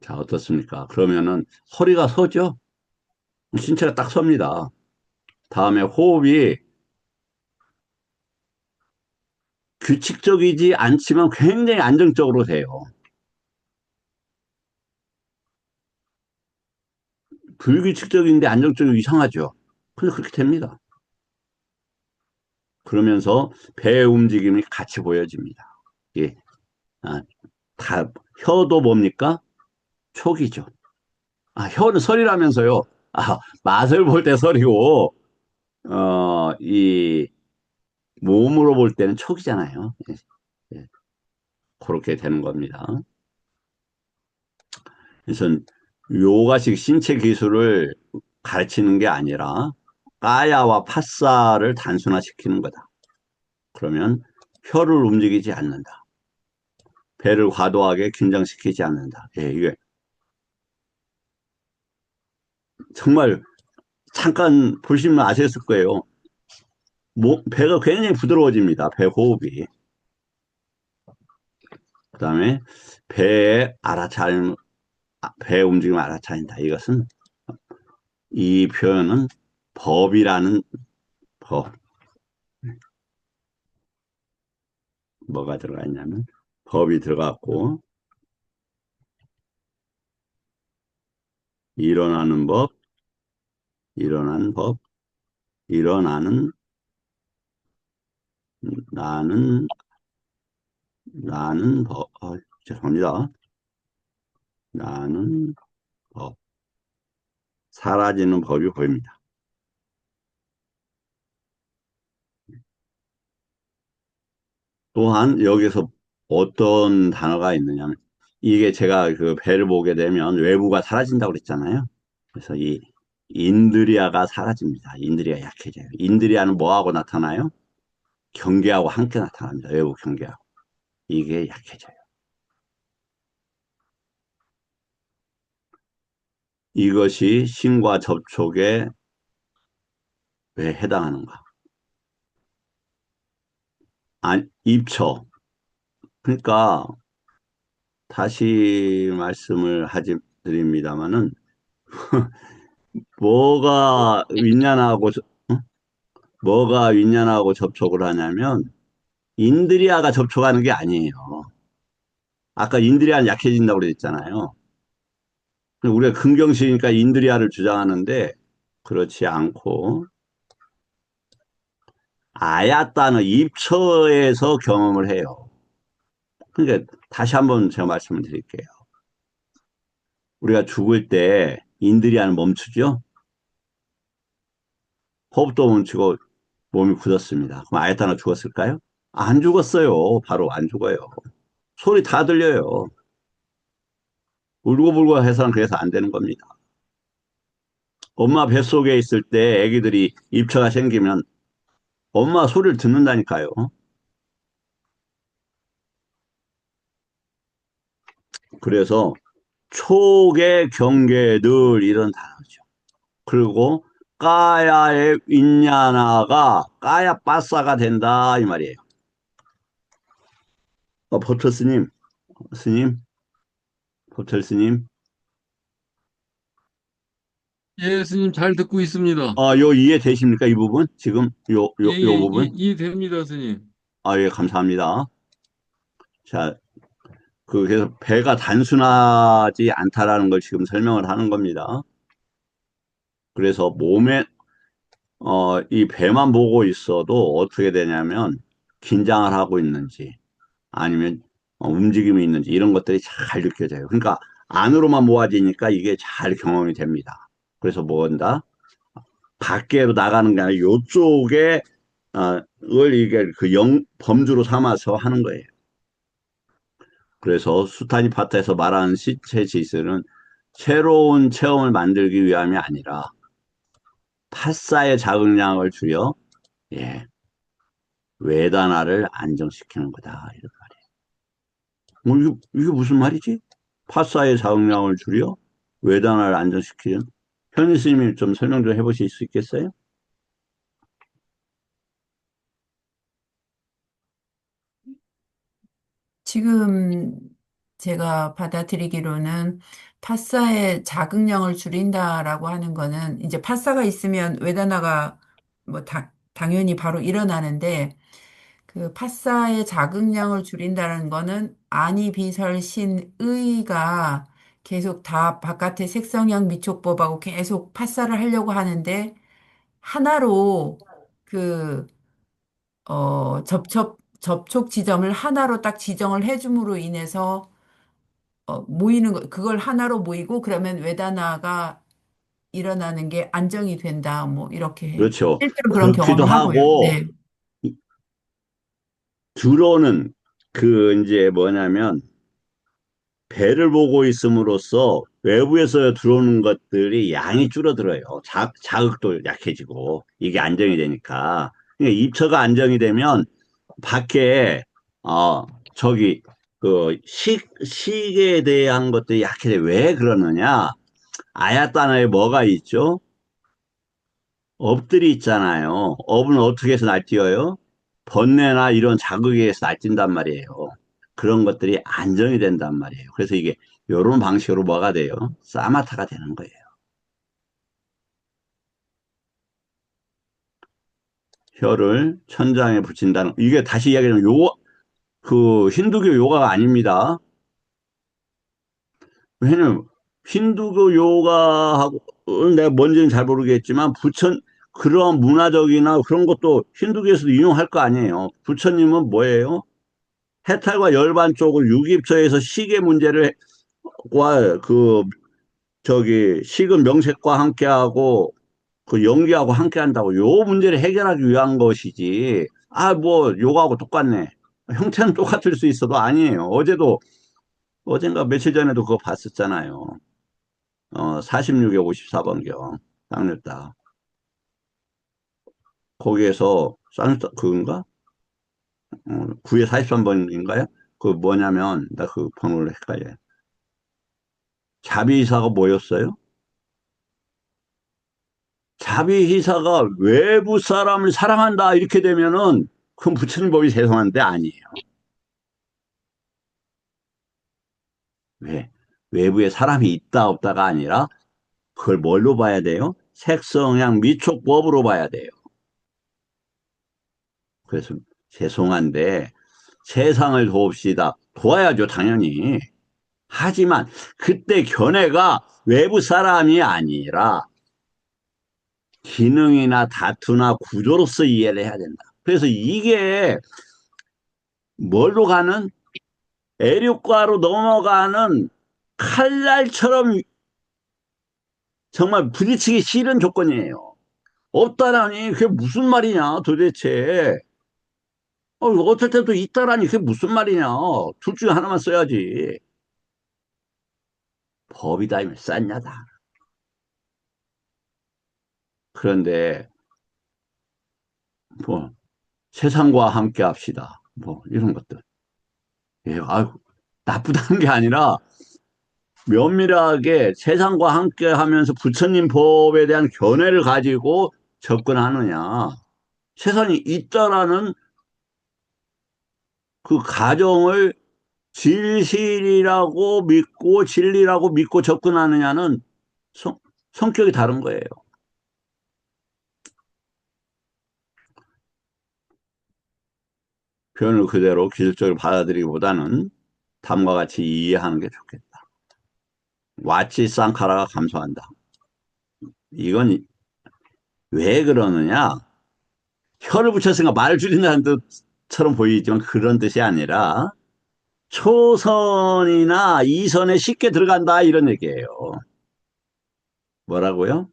A: 자, 어떻습니까? 그러면은 허리가 서죠? 신체가 딱 섭니다. 다음에 호흡이 규칙적이지 않지만 굉장히 안정적으로 돼요. 불규칙적인데 안정적이고 이상하죠. 근데 그렇게 됩니다. 그러면서 배의 움직임이 같이 보여집니다. 예. 아, 혀도 뭡니까? 촉이죠. 혀는 설이라면서요. 맛을 볼 때 설이고, 이 몸으로 볼 때는 촉이잖아요. 예, 예. 그렇게 되는 겁니다. 그래서 요가식 신체 기술을 가르치는 게 아니라 까야와 파사를 단순화시키는 거다. 그러면 혀를 움직이지 않는다. 배를 과도하게 긴장시키지 않는다. 예, 이게 정말 잠깐 보시면 아셨을 거예요. 배가 굉장히 부드러워집니다. 배 호흡이. 그 다음에 배 움직임을 알아차린다. 이 표현은 법이라는 법. 뭐가 들어가 있냐면 법이 들어갔고, 일어나는 법, 일어나는 법, 일어나는, 나는, 나는 법, 죄송합니다. 나는 법, 사라지는 법이 보입니다. 또한 여기서 어떤 단어가 있느냐면, 이게 제가 그 배를 보게 되면 외부가 사라진다고 그랬잖아요. 그래서 이 인드리아가 사라집니다. 인드리아 약해져요. 인드리아는 뭐하고 나타나요? 경계하고 함께 나타납니다. 외부 경계하고. 이게 약해져요. 이것이 신과 접촉에 왜 해당하는가? 입처. 그러니까 다시 말씀을 드립니다마는 뭐가 윈년하고 어? 뭐가 윈년하고 접촉을 하냐면 인드리아가 접촉하는 게 아니에요. 아까 인드리아는 약해진다고 그랬잖아요. 우리가 긍정시니까 인드리아를 주장하는데 그렇지 않고 아야따는 입처에서 경험을 해요. 그러니까 다시 한번 제가 말씀을 드릴게요. 우리가 죽을 때 인드리아는 멈추죠? 호흡도 멈추고 몸이 굳었습니다. 그럼 아야따는 죽었을까요? 안 죽었어요. 바로 안 죽어요. 소리 다 들려요. 울고불고 해서는 그래서 안 되는 겁니다. 엄마 뱃속에 있을 때 아기들이 입처가 생기면 엄마 소리를 듣는다니까요. 그래서 촉의 경계들 이런 단어죠. 그리고 까야의 윈냐나가 까야 빠싸가 된다 이 말이에요. 버터 스님, 버터 스님.
E: 예, 스님 잘 듣고 있습니다.
A: 요 이해되십니까? 이 부분? 지금
E: 예,
A: 요
E: 예,
A: 부분?
E: 이해됩니다, 스님.
A: 예, 감사합니다. 자, 그래서 배가 단순하지 않다라는 걸 지금 설명을 하는 겁니다. 그래서 몸에 이 배만 보고 있어도 어떻게 되냐면 긴장을 하고 있는지 아니면 움직임이 있는지 이런 것들이 잘 느껴져요. 그러니까 안으로만 모아지니까 이게 잘 경험이 됩니다. 그래서 뭐한다? 밖으로 나가는 게 아니라 요쪽에 을 이게 그 범주로 삼아서 하는 거예요. 그래서 수타니파타에서 말하는 시체 지수는 새로운 체험을 만들기 위함이 아니라 파사의 자극량을 줄여 예, 외단화를 안정시키는 거다. 이런 말이에요. 이게 무슨 말이지? 파사의 자극량을 줄여 외단화를 안정시키는 현희 스님이 좀 설명 좀 해보실 수 있겠어요?
C: 지금 제가 받아들이기로는 파사의 자극량을 줄인다라고 하는 거는 이제 파사가 있으면 외단화가 뭐 당연히 바로 일어나는데 그 파사의 자극량을 줄인다는 거는 아니 비설 신의가 계속 다 바깥의 색성향 미촉법하고 계속 파사를 하려고 하는데 하나로 그 접촉 지점을 하나로 딱 지정을 해줌으로 인해서 모이는 거 그걸 하나로 모이고 그러면 외단화가 일어나는 게 안정이 된다 뭐 이렇게
A: 그렇죠.
C: 실제로 그런
A: 그렇기도
C: 경험을 하고요.
A: 하고
C: 네.
A: 들어오는 이제 뭐냐면 배를 보고 있음으로써 외부에서 들어오는 것들이 양이 줄어들어요. 자극도 약해지고 이게 안정이 되니까. 그러니까 입처가 안정이 되면 밖에 어 저기 식에 대한 것들이 약해져. 왜 그러느냐? 아야따나에 뭐가 있죠? 업들이 있잖아요. 업은 어떻게 해서 날뛰어요? 번뇌나 이런 자극에 의해서 날뛴단 말이에요. 그런 것들이 안정이 된단 말이에요. 그래서 이게 이런 방식으로 뭐가 돼요? 사마타가 되는 거예요. 혀를 천장에 붙인다는 이게 다시 이야기하면 힌두교 요가가 아닙니다. 왜냐면 힌두교 요가하고 내가 뭔지는 잘 모르겠지만 그런 문화적이나 그런 것도 힌두교에서도 인용할 거 아니에요. 부처님은 뭐예요? 해탈과 열반 쪽을 유기입처에서 식의 문제를 식은 명색과 함께하고 그 연기하고 함께한다고 요 문제를 해결하기 위한 것이지. 뭐 요거하고 똑같네. 형태는 똑같을 수 있어도 아니에요. 어젠가 며칠 전에도 그거 봤었잖아요. 46에 54번경 쌍욕다. 거기에서 쌍욕다 그건가? 9에 43번인가요? 그 뭐냐면 나 그 번호를 헷갈려요. 자비이사가 뭐였어요? 자비이사가 외부 사람을 사랑한다 이렇게 되면은 그건 부처님 법이 죄송한데 아니에요. 왜? 외부에 사람이 있다 없다가 아니라 그걸 뭘로 봐야 돼요? 색성향 미촉법으로 봐야 돼요. 그래서 죄송한데 세상을 도웁시다. 도와야죠, 당연히. 하지만 그때 견해가 외부 사람이 아니라 기능이나 다투나 구조로서 이해를 해야 된다. 그래서 이게 뭘로 가는 애류가로 넘어가는 칼날처럼 정말 부딪히기 싫은 조건이에요. 없다라니 그게 무슨 말이냐 도대체. 어떨 때도 있다라니 그게 무슨 말이냐. 둘 중에 하나만 써야지. 법이다면 쌌냐다. 그런데 뭐 세상과 함께 합시다. 뭐 이런 것들. 예, 아유, 나쁘다는 게 아니라 면밀하게 세상과 함께 하면서 부처님 법에 대한 견해를 가지고 접근하느냐. 세상이 있다라는 그 가정을 진실이라고 믿고 진리라고 믿고 접근하느냐는 성격이 다른 거예요. 표현을 그대로 기술적으로 받아들이기보다는 다음과 같이 이해하는 게 좋겠다. 와치 쌍카라가 감소한다. 이건 왜 그러느냐? 혀를 붙였으니까 말을 줄인다는 뜻처럼 보이지만 그런 뜻이 아니라 초선이나 이선에 쉽게 들어간다 이런 얘기예요. 뭐라고요?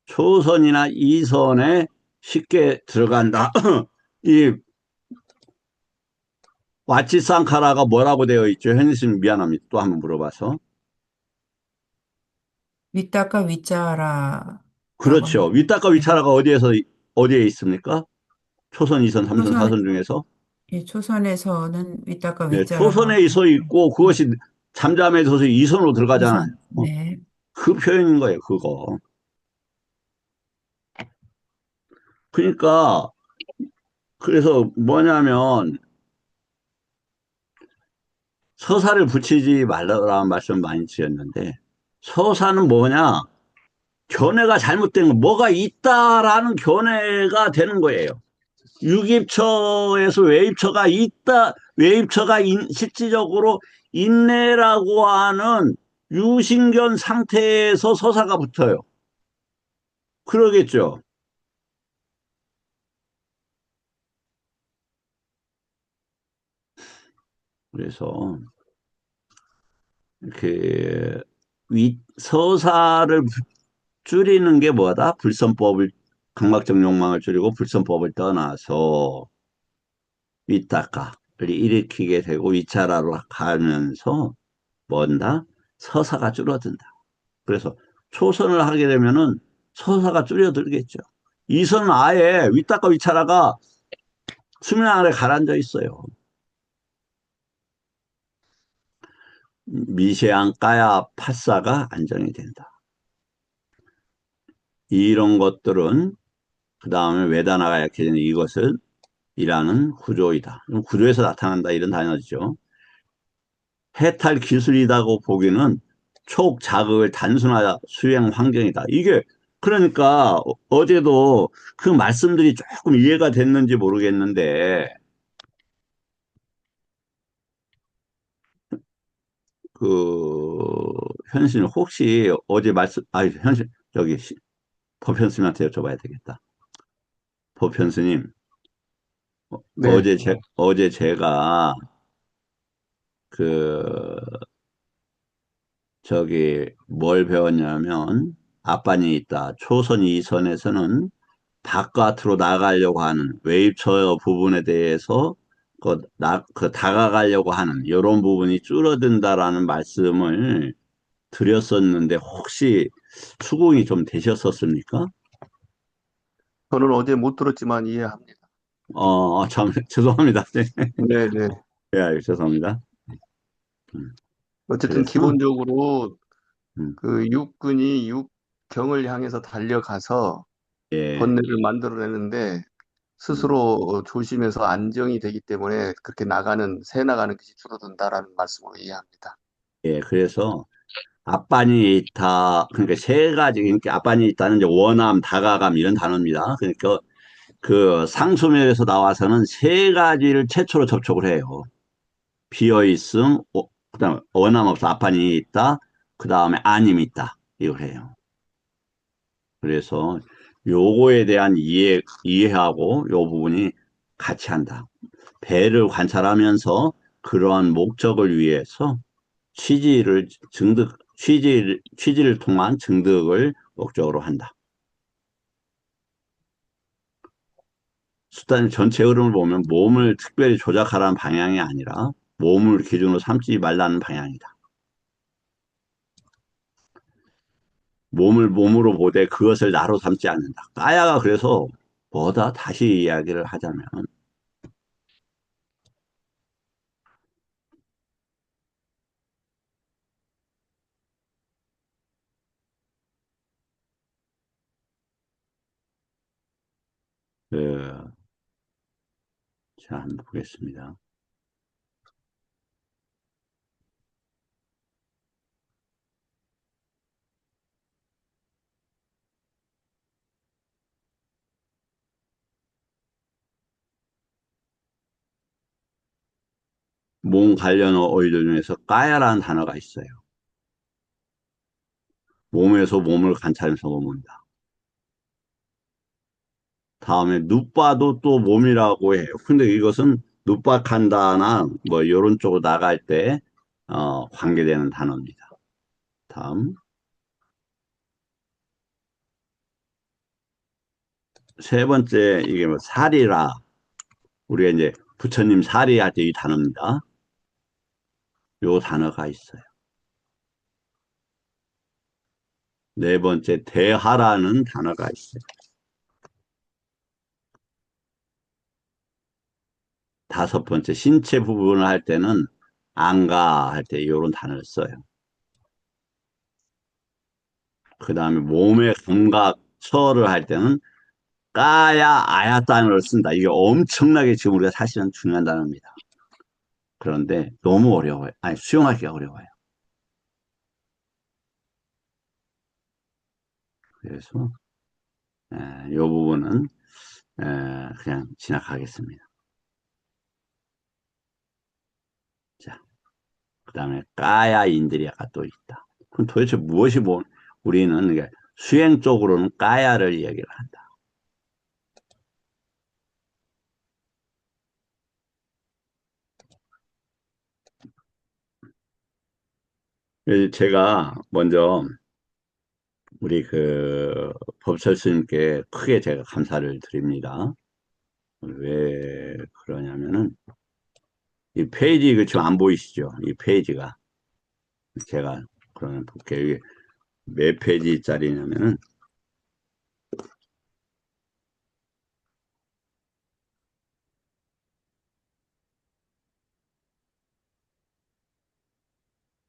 A: 초선이나 이선에 쉽게 들어간다. 이 와치상카라가 뭐라고 되어 있죠? 현님 미안합니다. 또 한번 물어봐서.
C: 위따까 위짜라라고
A: 그렇죠.
C: 합니다.
A: 위따까
C: 네.
A: 위차라가 어디에 있습니까? 초선, 이선, 삼선,
C: 초선,
A: 사선 중에서.
C: 이 초선에서는 위따까
A: 네,
C: 위짜라가
A: 초선에 서 있고 그것이 잠잠해져서 이선으로 들어가잖아요.
C: 이선. 네.
A: 그 표현인 거예요, 그거. 그러니까 그래서 뭐냐면 서사를 붙이지 말라는 말씀 많이 드렸는데 서사는 뭐냐? 견해가 잘못된 거 뭐가 있다라는 견해가 되는 거예요. 유깁처에서 외입처가 있다, 외입처가 실질적으로 있네라고 하는 유신견 상태에서 서사가 붙어요. 그러겠죠. 그래서 이렇게 서사를 줄이는 게 뭐다? 불선법을 강박적 욕망을 줄이고 불선법을 떠나서 위타카를 일으키게 되고 위차라로 가면서 뭔다? 서사가 줄어든다. 그래서 초선을 하게 되면은 서사가 줄어들겠죠. 이선은 아예 위타카 위차라가 수면 아래 가라앉아 있어요. 미세한 까야 파사가 안정이 된다. 이런 것들은 그 다음에 외다나가 약해지는 이것을 이라는 구조이다. 구조에서 나타난다 이런 단어죠. 해탈 기술이라고 보기는 촉 자극을 단순화 수행 환경이다. 이게 그러니까 어제도 그 말씀들이 조금 이해가 됐는지 모르겠는데 그 현신 혹시 어제 말씀 현신 저기 법현스님한테 여쭤봐야 되겠다. 법현스님
D: 네.
A: 어제 제가 그 저기 뭘 배웠냐면 앞반이 있다. 초선 이선에서는 바깥으로 나가려고 하는 외입처 부분에 대해서 그 다가가려고 하는 이런 부분이 줄어든다라는 말씀을 드렸었는데 혹시 수긍이 좀 되셨었습니까?
D: 저는 어제 못 들었지만 이해합니다.
A: 참 죄송합니다.
D: 네, 네.
A: 예, 죄송합니다.
D: 어쨌든
A: 그래서
D: 기본적으로
A: 음,
D: 그 육군이 육경을 향해서 달려가서
A: 예,
D: 번뇌를 만들어내는데
A: 음,
D: 스스로 조심해서 안정이 되기 때문에 그렇게 새 나가는 것이 줄어든다라는 말씀으로 이해합니다.
A: 예, 그래서 앞반이타 그러니까 세 가지 그러니까 앞반이타는 이제 원함, 다가감 이런 단어입니다. 그러니까 그 상수맥에서 나와서는 세 가지를 최초로 접촉을 해요. 비어있음, 그다음에 원함 없어 앞반이 있다. 그 다음에 아님이 있다. 이걸 해요. 그래서 요거에 대한 이해하고 요 부분이 같이 한다. 배를 관찰하면서 그러한 목적을 위해서 취지를 통한 증득을 목적으로 한다. 수단 전체 흐름을 보면 몸을 특별히 조작하라는 방향이 아니라 몸을 기준으로 삼지 말라는 방향이다. 몸을 몸으로 보되 그것을 나로 삼지 않는다. 까야가 그래서 뭐다? 다시 이야기를 하자면 그, 자, 한번 보겠습니다. 몸 관련 어휘들 중에서 까야라는 단어가 있어요. 몸에서 몸을 관찰해서 본다. 다음에 눕바도 또 몸이라고 해요. 근데 이것은 눕박한다나 뭐 이런 쪽으로 나갈 때 관계되는 단어입니다. 다음 세 번째 이게 뭐 살이라 우리가 이제 부처님 살이 할 때 이 단어입니다. 요 단어가 있어요. 네 번째 대하라는 단어가 있어요. 다섯 번째 신체 부분을 할 때는 안가 할 때 이런 단어를 써요. 그 다음에 몸의 감각 처를 할 때는 까야 아야 단어를 쓴다. 이게 엄청나게 지금 우리가 사실은 중요한 단어입니다. 그런데 너무 어려워요. 아니 수용하기가 어려워요. 그래서 이 부분은 그냥 지나가겠습니다. 자, 그 다음에 까야 인드리아가 또 있다. 그럼 도대체 무엇이 우리는 이게 수행 쪽으로는 까야를 이야기를 한다. 제가 먼저 우리 그 법철 스님께 크게 제가 감사를 드립니다. 왜 그러냐면은 이 페이지 그 지금 안 보이시죠? 이 페이지가 제가 그러면 볼게요. 이게 몇 페이지짜리냐면은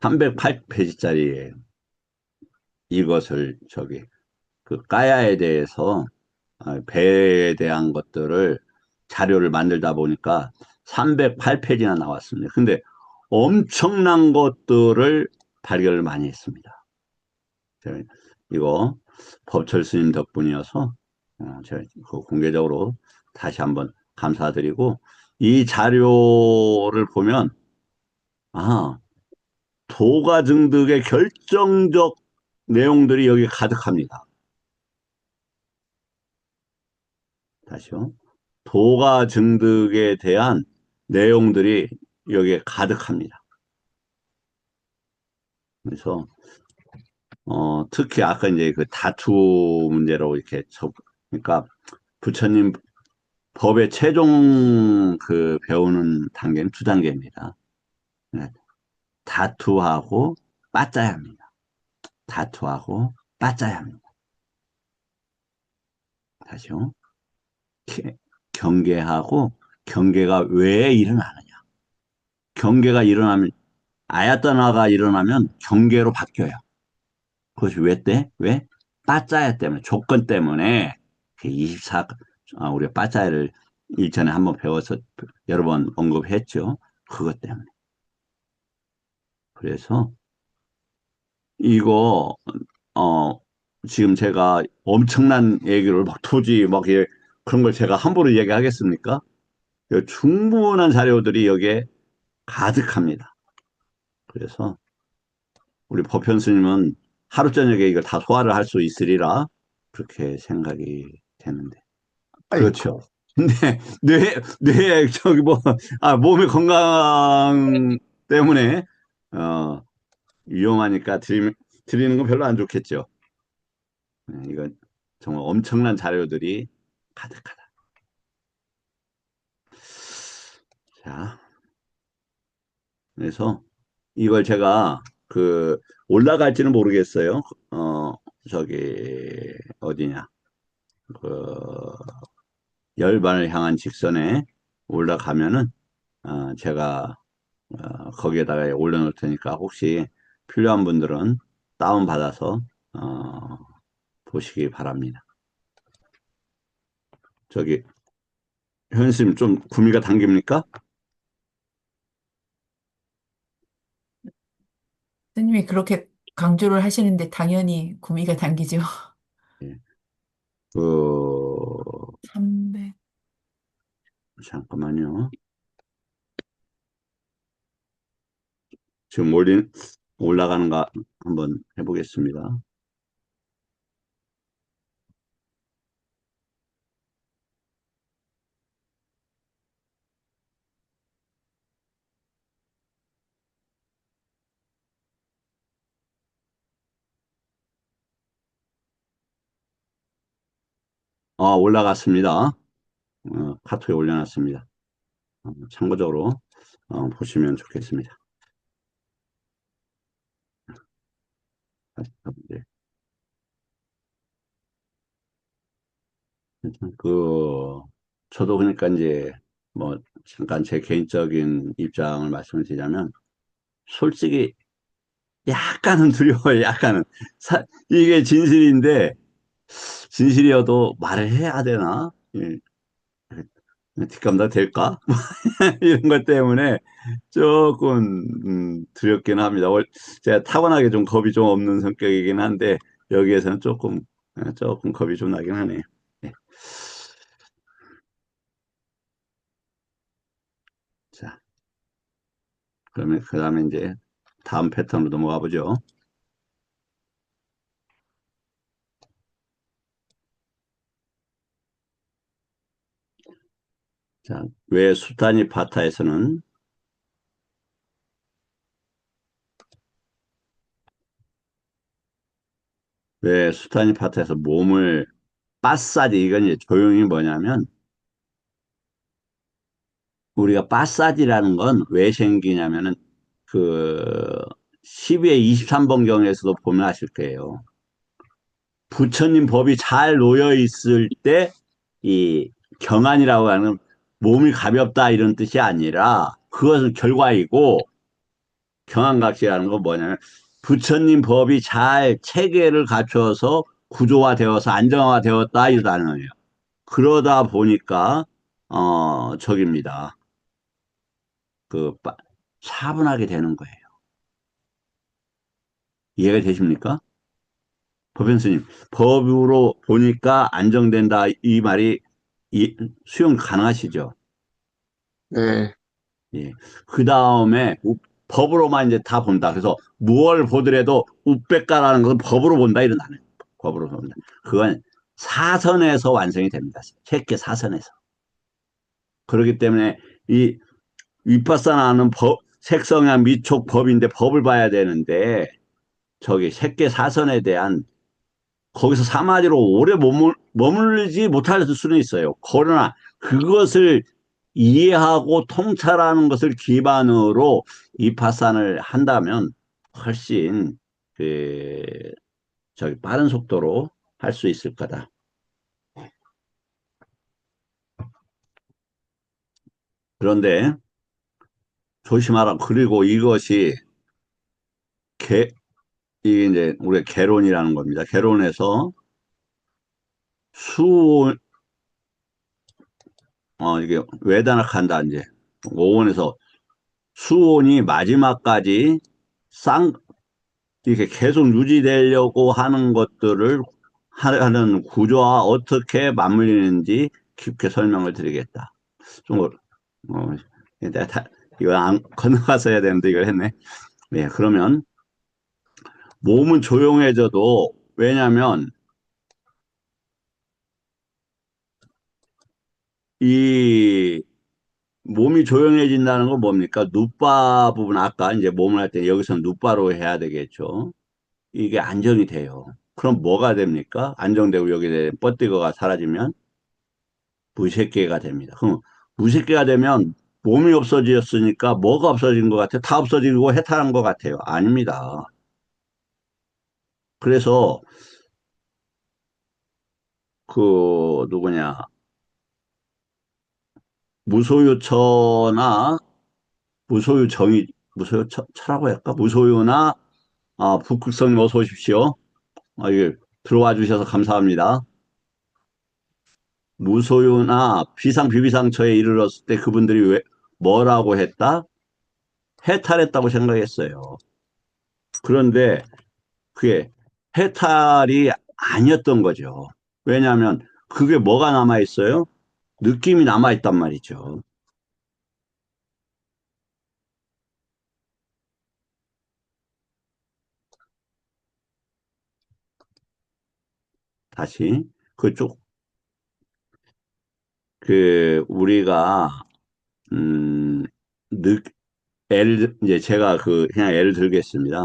A: 308페이지짜리예요. 이것을 그 까야에 대해서 배에 대한 것들을 자료를 만들다 보니까 308페이지나 나왔습니다. 근데 엄청난 것들을 발견을 많이 했습니다. 제가 이거 법철 스님 덕분이어서 제가 공개적으로 다시 한번 감사드리고 이 자료를 보면 도가 증득의 결정적 내용들이 여기 가득합니다. 다시요. 도가 증득에 대한 내용들이 여기에 가득합니다. 그래서 특히 아까 이제 그 다투 문제로 이렇게 그러니까 부처님 법의 최종 그 배우는 단계는 두 단계입니다. 네. 다투하고 빠짜야 합니다. 다투하고 빠짜야 합니다. 다시요. 경계하고 경계가 왜 일어나느냐. 경계가 일어나면 아야따나가 일어나면 경계로 바뀌어요. 그것이 왜 때? 왜? 빠짜야 때문에 조건 때문에 24 우리가 빠짜야를 일전에 한번 배워서 여러 번 언급했죠. 그것 때문에. 그래서 이거 어 지금 제가 엄청난 얘기를 막 토지 막 그런 걸 제가 함부로 얘기하겠습니까? 충분한 자료들이 여기에 가득합니다. 그래서 우리 법현 스님은 하루 저녁에 이걸 다 소화를 할 수 있으리라 그렇게 생각이 되는데.
D: 아이고,
A: 그렇죠. 근데 저기 몸의 건강 때문에 어, 위험하니까 드리는 건 별로 안 좋겠죠. 이건 정말 엄청난 자료들이 가득하다. 자, 그래서 이걸 제가 올라갈지는 모르겠어요. 저기 어디냐? 그 열반을 향한 직선에 올라가면은 제가 거기에다가 올려놓을 테니까 혹시 필요한 분들은 다운받아서 어, 보시기 바랍니다. 저기 현수님 좀 구미가 당깁니까?
C: 스님이 그렇게 강조를 하시는데 당연히 구미가 당기죠.
A: 예. 그
C: 300.
A: 잠깐만요. 지금 올라가는가 한번 해보겠습니다. 올라갔습니다. 카톡에 올려놨습니다. 참고적으로 보시면 좋겠습니다. 네. 저도 그러니까 이제 잠깐 제 개인적인 입장을 말씀을 드리자면 솔직히 약간은 두려워요. 약간은 이게 진실이어도 말을 해야 되나? 예. 뒷감당 될까? 이런 것 때문에 조금 두렵긴 합니다. 제가 타고나게 좀 겁이 좀 없는 성격이긴 한데 여기에서는 조금 겁이 좀 나긴 하네요. 네. 자, 그러면 그 다음에 이제 다음 패턴으로 넘어가 보죠. 자, 왜 수타니 파타에서는 왜 수타니 파타에서 몸을 마사지, 이건 이제 조용히 뭐냐면 우리가 마사지라는 건 왜 생기냐면은 그 12의 23번경에서도 보면 아실 거예요. 부처님 법이 잘 놓여 있을 때 이 경안이라고 하는 몸이 가볍다 이런 뜻이 아니라 그것은 결과이고 경안각시라는 건 뭐냐면 부처님 법이 잘 체계를 갖춰서 구조화되어서 안정화되었다 이러다는 거예요. 그러다 보니까 저깁니다. 그 차분하게 되는 거예요. 이해가 되십니까? 법연스님, 법으로 보니까 안정된다 이 말이 수용 가능하시죠?
D: 네,
A: 예. 그 다음에 법으로만 이제 다 본다. 그래서 무엇을 보더라도 우백가라는 것은 법으로 본다 이런 단어예요. 법으로 본다. 그건 사선에서 완성이 됩니다. 책계 사선에서. 그렇기 때문에 이 위파사나는 색성향 미촉 법인데 법을 봐야 되는데 저기 색계 사선에 대한 거기서 사마디로 오래 머물지 못할 수는 있어요. 그러나 그것을 이해하고 통찰하는 것을 기반으로 이파산을 한다면 훨씬 그 저기 빠른 속도로 할 수 있을 거다. 그런데 조심하라. 그리고 개, 이게 이제 우리가 개론이라는 겁니다. 개론에서 수, 이게 외단학한다, 이제. 오원에서 수온이 마지막까지 이렇게 계속 유지되려고 하는 것들을 하는 구조와 어떻게 맞물리는지 깊게 설명을 드리겠다. 좀, 내가 이거 건너가서 해야 되는데 이걸 했네. 네, 그러면 몸은 조용해져도 왜냐면 이 몸이 조용해진다는 건 뭡니까? 눕바 부분, 아까 이제 몸을 할 때 여기서 눕바로 해야 되겠죠. 이게 안정이 돼요. 그럼 뭐가 됩니까? 안정되고 여기에 뻗디거가 사라지면 무색계가 됩니다. 그럼 무색계가 되면 몸이 없어졌으니까 뭐가 없어진 것 같아요? 다 없어지고 해탈한 것 같아요. 아닙니다. 그래서 그 누구냐 무소유처나 무소유정의 무소유처라고 할까? 무소유나 북극성님 어서 오십시오. 이게 들어와 주셔서 감사합니다. 무소유나 비상 비비상처에 이르렀을 때 그분들이 왜 뭐라고 했다? 해탈했다고 생각했어요. 그런데 그게 해탈이 아니었던 거죠. 왜냐하면 그게 뭐가 남아 있어요? 느낌이 남아 있단 말이죠. 다시 그쪽 우리가 음, 느, 이제 제가 그냥 예를 들겠습니다.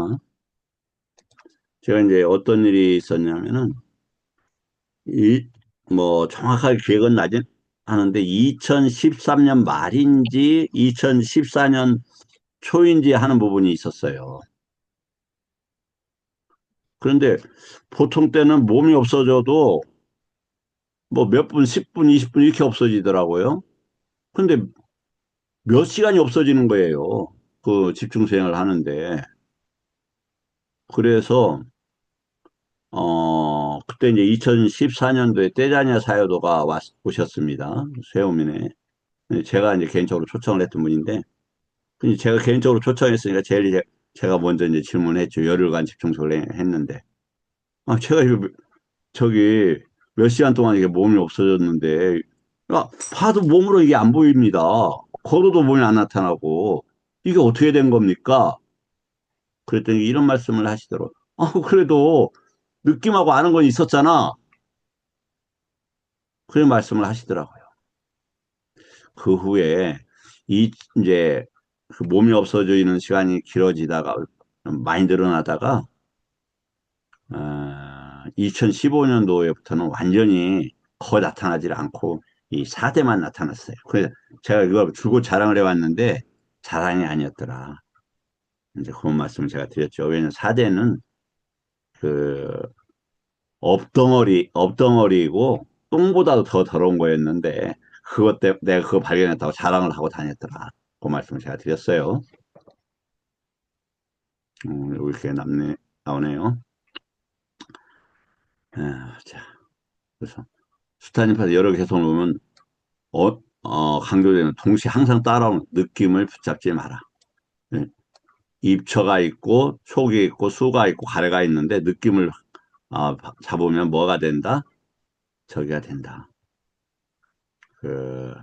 A: 제가 이제 어떤 일이 있었냐면은, 뭐, 정확하게 기억은 나진 않은데, 2013년 말인지, 2014년 초인지 하는 부분이 있었어요. 그런데 보통 때는 몸이 없어져도 뭐 몇 분, 10분, 20분 이렇게 없어지더라고요. 근데 몇 시간이 없어지는 거예요. 그 집중 수행을 하는데. 그래서 그때 이제 2014년도에 떼자니아 사여도가 오셨습니다. 세우민에. 제가 이제 개인적으로 초청을 했던 분인데, 근데 제가 개인적으로 초청했으니까 제가 먼저 이제 질문했죠. 열흘간 집중수행을 했는데. 제가 저기 몇 시간 동안 이게 몸이 없어졌는데, 봐도 몸으로 이게 안 보입니다. 걸어도 몸이 안 나타나고, 이게 어떻게 된 겁니까? 그랬더니 이런 말씀을 하시더라고요. 그래도 느낌하고 아는 건 있었잖아. 그런 말씀을 하시더라고요. 그 후에 이제 그 몸이 없어지는 시간이 길어지다가 많이 늘어나다가 2015년도에부터는 완전히 거의 나타나질 않고 이 4대만 나타났어요. 그래서 제가 이걸 줄곧 자랑을 해왔는데 자랑이 아니었더라. 이제 그런 말씀을 제가 드렸죠. 왜냐하면 4대는 그 업덩어리고 똥보다도 더 더러운 거였는데 그것 때문에 내가 그거 발견했다고 자랑을 하고 다녔더라. 그 말씀을 제가 드렸어요. 이렇게 나오네요. 자, 그래서 스타님한테 여러 개 계속 놓으면 강조되는 동시에 항상 따라오는 느낌을 붙잡지 마라. 예, 입처가 있고 촉이 있고 수가 있고 가래가 있는데 느낌을 잡으면 뭐가 된다? 저기가 된다. 그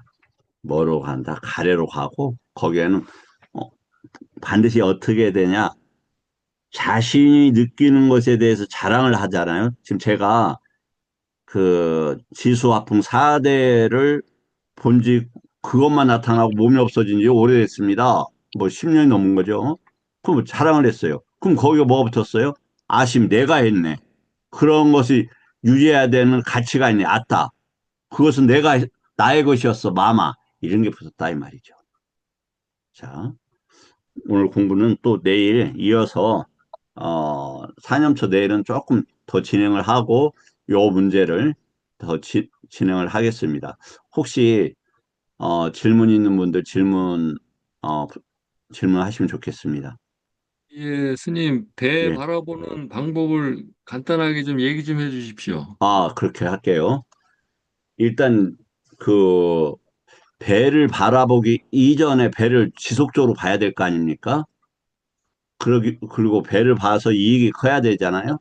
A: 뭐로 간다? 가래로 가고 거기에는 어, 반드시 어떻게 되냐? 자신이 느끼는 것에 대해서 자랑을 하잖아요. 지금 제가 그 지수화풍 4대를 본지 그것만 나타나고 몸이 없어진 지 오래됐습니다. 뭐 10년이 넘은 거죠. 그럼 자랑을 했어요. 그럼 거기가 뭐가 붙었어요? 아심, 내가 했네. 그런 것이 유지해야 되는 가치가 있네. 아따. 그것은 나의 것이었어. 마마. 이런 게 붙었다 이 말이죠. 자, 오늘 공부는 또 내일 이어서 4년초 내일은 조금 더 진행을 하고 요 문제를 더 진행을 하겠습니다. 혹시 질문 있는 분들 질문하시면 좋겠습니다.
E: 예, 스님, 배
A: 예.
E: 바라보는 방법을 간단하게 좀 얘기 좀 해주십시오.
A: 그렇게 할게요. 일단 그 배를 바라보기 이전에 배를 지속적으로 봐야 될 거 아닙니까? 그리고 배를 봐서 이익이 커야 되잖아요.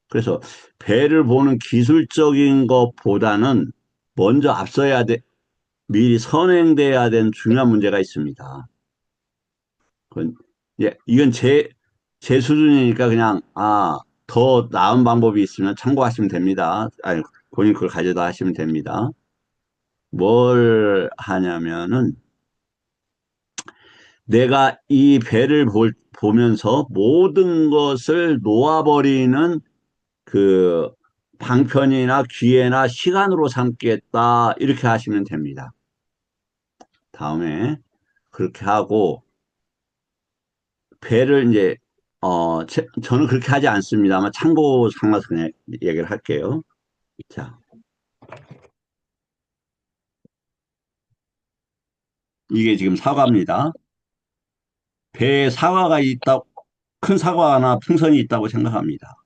A: 그래서 배를 보는 기술적인 것보다는 먼저 미리 선행돼야 되는 중요한 문제가 있습니다. 이건 제 수준이니까 그냥, 더 나은 방법이 있으면 참고하시면 됩니다. 아니, 본인 그걸 가져다 하시면 됩니다. 뭘 하냐면은 내가 이 배를 보면서 모든 것을 놓아버리는 그 방편이나 기회나 시간으로 삼겠다. 이렇게 하시면 됩니다. 다음에 그렇게 하고 배를 이제 저는 그렇게 하지 않습니다만 참고 삼아서 그냥 얘기를 할게요. 자, 이게 지금 사과입니다. 배에 사과가 있다, 큰 사과나 풍선이 있다고 생각합니다.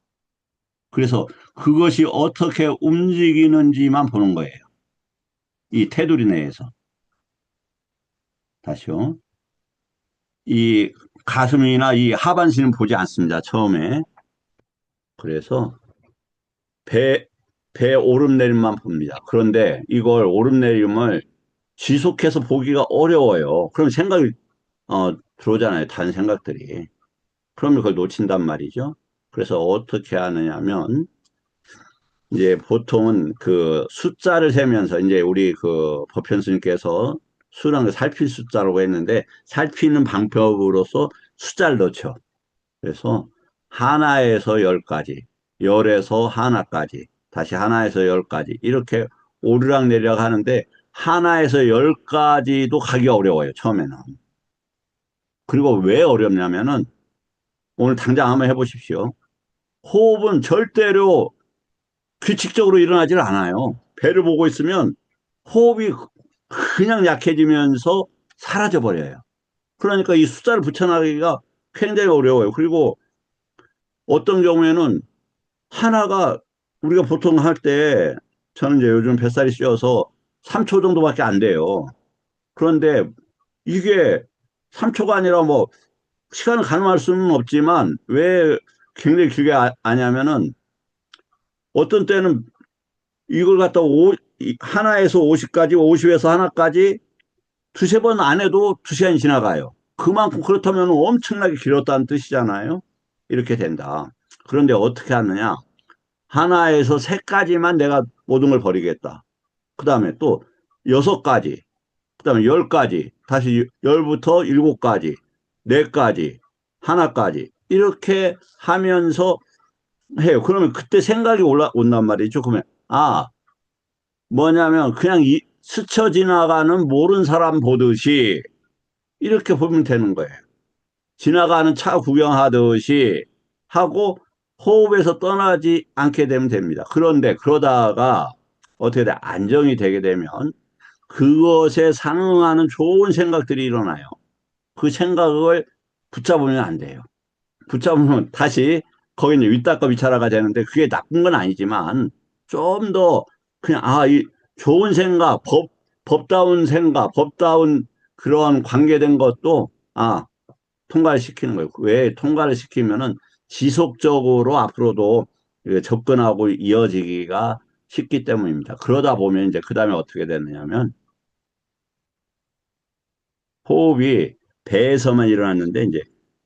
A: 그래서 그것이 어떻게 움직이는지만 보는 거예요. 이 테두리 내에서. 다시요. 이 가슴이나 이 하반신은 보지 않습니다. 처음에. 그래서 배, 배 오름내림만 봅니다. 그런데 이걸 오름내림을 지속해서 보기가 어려워요. 그럼 생각이 들어오잖아요. 다른 생각들이. 그러면 그걸 놓친단 말이죠. 그래서 어떻게 하느냐면 이제 보통은 그 숫자를 세면서 이제 우리 그 법현스님께서 수라는 걸 살필 숫자라고 했는데 살피는 방법으로서 숫자를 넣죠. 그래서 하나에서 열까지, 열에서 하나까지, 다시 하나에서 열까지 이렇게 오르락내리락 하는데 하나에서 열까지도 가기 어려워요. 처음에는. 그리고 왜 어렵냐면은 오늘 당장 한번 해보십시오. 호흡은 절대로 규칙적으로 일어나질 않아요. 배를 보고 있으면 호흡이 그냥 약해지면서 사라져 버려요. 그러니까 이 숫자를 붙여나가기가 굉장히 어려워요. 그리고 어떤 경우에는 하나가 우리가 보통 할 때 저는 이제 요즘 뱃살이 씌어서 3초 정도밖에 안 돼요. 그런데 이게 3초가 아니라 뭐 시간을 가늠할 수는 없지만 왜 굉장히 길게 하냐면은 어떤 때는 이걸 갖다 하나에서 50까지, 50에서 하나까지 두세 번 안 해도 2시간이 지나가요. 그만큼 그렇다면 엄청나게 길었다는 뜻이잖아요. 이렇게 된다. 그런데 어떻게 하느냐? 하나에서 세까지만 내가 모든 걸 버리겠다. 그 다음에 또 6가지, 그 다음에 10가지, 다시 10부터 7가지, 4가지, 하나까지. 이렇게 하면서 해요. 그러면 그때 생각이 온단 말이죠. 그러면, 뭐냐면 그냥 스쳐 지나가는 모르는 사람 보듯이 이렇게 보면 되는 거예요. 지나가는 차 구경하듯이 하고 호흡에서 떠나지 않게 되면 됩니다. 그런데 그러다가 어떻게 돼? 안정이 되게 되면 그것에 상응하는 좋은 생각들이 일어나요. 그 생각을 붙잡으면 안 돼요. 붙잡으면 다시 거기 이제 윗닦아 위차라가 되는데 그게 나쁜 건 아니지만 좀 더 그냥 이 좋은 생각, 법다운 생각, 법다운 그런 관계된 것도 통과를 시키는 거예요. 왜 통과를 시키면은 지속적으로 앞으로도 접근하고 이어지기가 쉽기 때문입니다. 그러다 보면 이제 그 다음에 어떻게 되느냐면 호흡이 배에서만 일어났는데 이제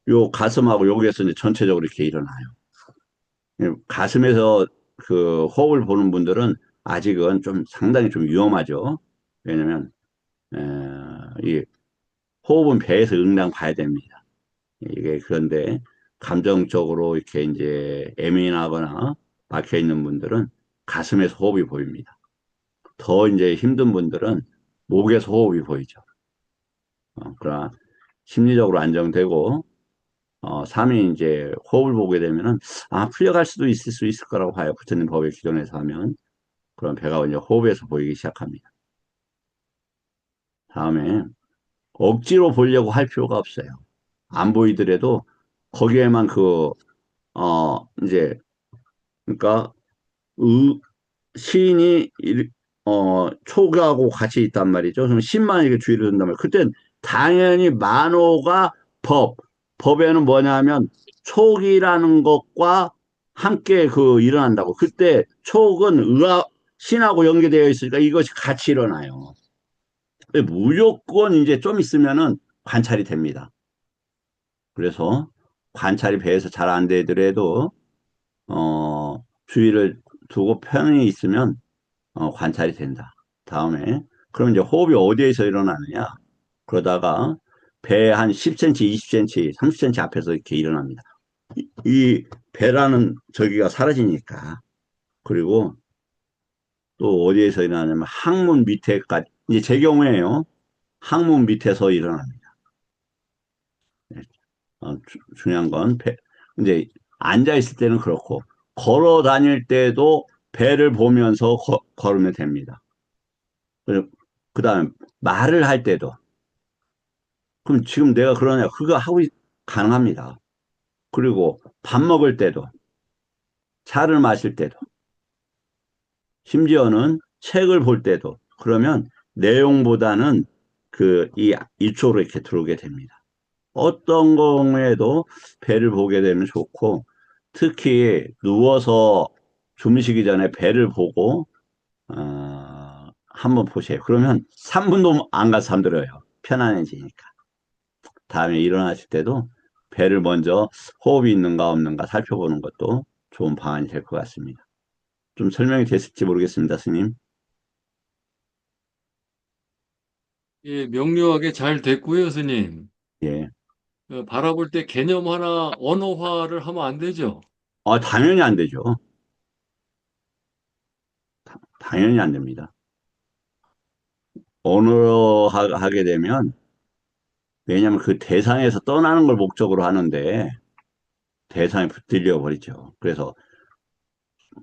A: 요 가슴하고 여기에서 이제 전체적으로 이렇게 일어나요. 가슴에서 그 호흡을 보는 분들은 아직은 좀 상당히 좀 위험하죠. 왜냐면 이 호흡은 배에서 응당 봐야 됩니다. 이게 그런데 감정적으로 이렇게 이제 예민하거나 막혀 있는 분들은 가슴에서 호흡이 보입니다. 더 이제 힘든 분들은 목에서 호흡이 보이죠. 그러나 심리적으로 안정되고 3이 이제 호흡을 보게 되면은 풀려갈 수도 있을 수 있을 거라고 봐요. 부처님 법의 기존에서 하면 그럼 배가 이제 호흡에서 보이기 시작합니다. 다음에 억지로 보려고 할 필요가 없어요. 안 보이더라도 거기에만 이제 그러니까 시인이 촉하고 같이 있단 말이죠. 그럼 신만 이렇게 주의를 든단 말이에요. 그땐 당연히 만호가 법에는 뭐냐면 촉이라는 것과 함께 일어난다고. 그때 촉은 신하고 연계되어 있으니까 이것이 같이 일어나요. 무조건 이제 좀 있으면은 관찰이 됩니다. 그래서 관찰이 배에서 잘 안 되더라도 주의를 두고 편히 있으면 관찰이 된다. 다음에 그럼 이제 호흡이 어디에서 일어나느냐? 그러다가 배 한 10cm, 20cm, 30cm 앞에서 이렇게 일어납니다. 이 배라는 저기가 사라지니까. 그리고 또 어디에서 일어나냐면 항문 밑에까지, 이제 제 경우에요. 항문 밑에서 일어납니다. 중요한 건 이제 앉아 있을 때는 그렇고 걸어 다닐 때도 배를 보면서 걸으면 됩니다. 그 다음에 말을 할 때도 그럼 지금 내가 그러냐 그거 하고 가능합니다. 그리고 밥 먹을 때도 차를 마실 때도 심지어는 책을 볼 때도 그러면 내용보다는 이쪽으로 이렇게 들어오게 됩니다. 어떤 경우에도 배를 보게 되면 좋고 특히 누워서 주무시기 전에 배를 보고 한번 보세요. 그러면 3분도 안 가서 잠들어요. 편안해지니까. 다음에 일어나실 때도 배를 먼저 호흡이 있는가 없는가 살펴보는 것도 좋은 방안이 될 것 같습니다. 좀 설명이 됐을지 모르겠습니다, 스님.
E: 예, 명료하게 잘 됐고요, 스님.
A: 예.
E: 바라볼 때 개념 하나 언어화를 하면 안 되죠.
A: 당연히 안 되죠. 당연히 안 됩니다. 언어로 하게 되면, 왜냐하면 그 대상에서 떠나는 걸 목적으로 하는데, 대상에 붙들려 버리죠. 그래서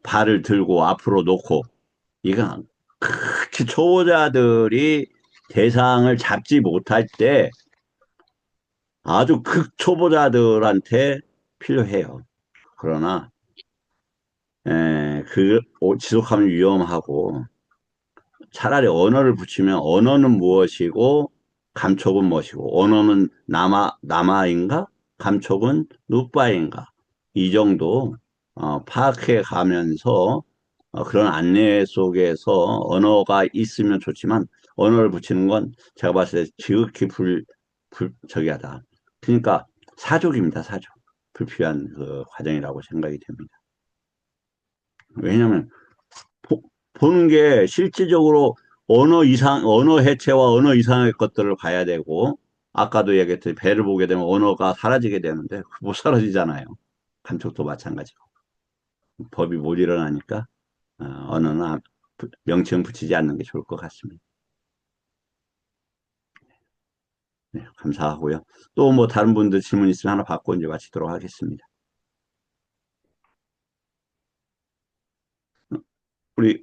A: 발을 들고 앞으로 놓고, 이건 극히 초보자들이 대상을 잡지 못할 때 아주 극초보자들한테 필요해요. 그러나, 지속하면 위험하고, 차라리 언어를 붙이면 언어는 무엇이고 감촉은 무엇이고 언어는 남아인가 감촉은 누빠인가 이 정도 파악해 가면서 그런 안내 속에서 언어가 있으면 좋지만 언어를 붙이는 건 제가 봤을 때 지극히 저기하다. 그러니까 사족입니다. 사족. 불필요한 그 과정이라고 생각이 됩니다. 왜냐하면 보는 게 실질적으로 언어 해체와 언어 이상의 것들을 봐야 되고, 아까도 얘기했듯이 배를 보게 되면 언어가 사라지게 되는데, 못 사라지잖아요. 감촉도 마찬가지고. 법이 못 일어나니까, 언어는 명칭 붙이지 않는 게 좋을 것 같습니다. 네, 감사하고요. 또 뭐 다른 분들 질문 있으면 하나 받고 이제 마치도록 하겠습니다. 우리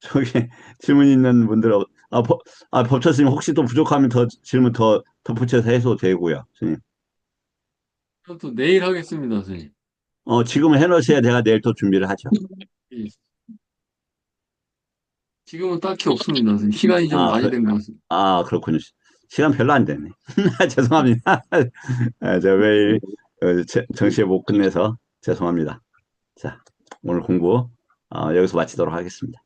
A: 저기 질문 있는 분들 법처 스님 혹시 또 부족하면 질문 더 덧붙여서 해도 되고요, 스님.
E: 그럼 또 내일 하겠습니다, 스님.
A: 지금 해놓으셔야 내가 내일 또 준비를 하죠.
E: 예. 지금은 딱히 없습니다, 스님. 시간이 좀
A: 아,
E: 많이 된 것 같습니다.
A: 그렇군요. 시간 별로 안 되네. 죄송합니다. 제가 매일 정시에 못 끝내서 죄송합니다. 자, 오늘 공부 여기서 마치도록 하겠습니다.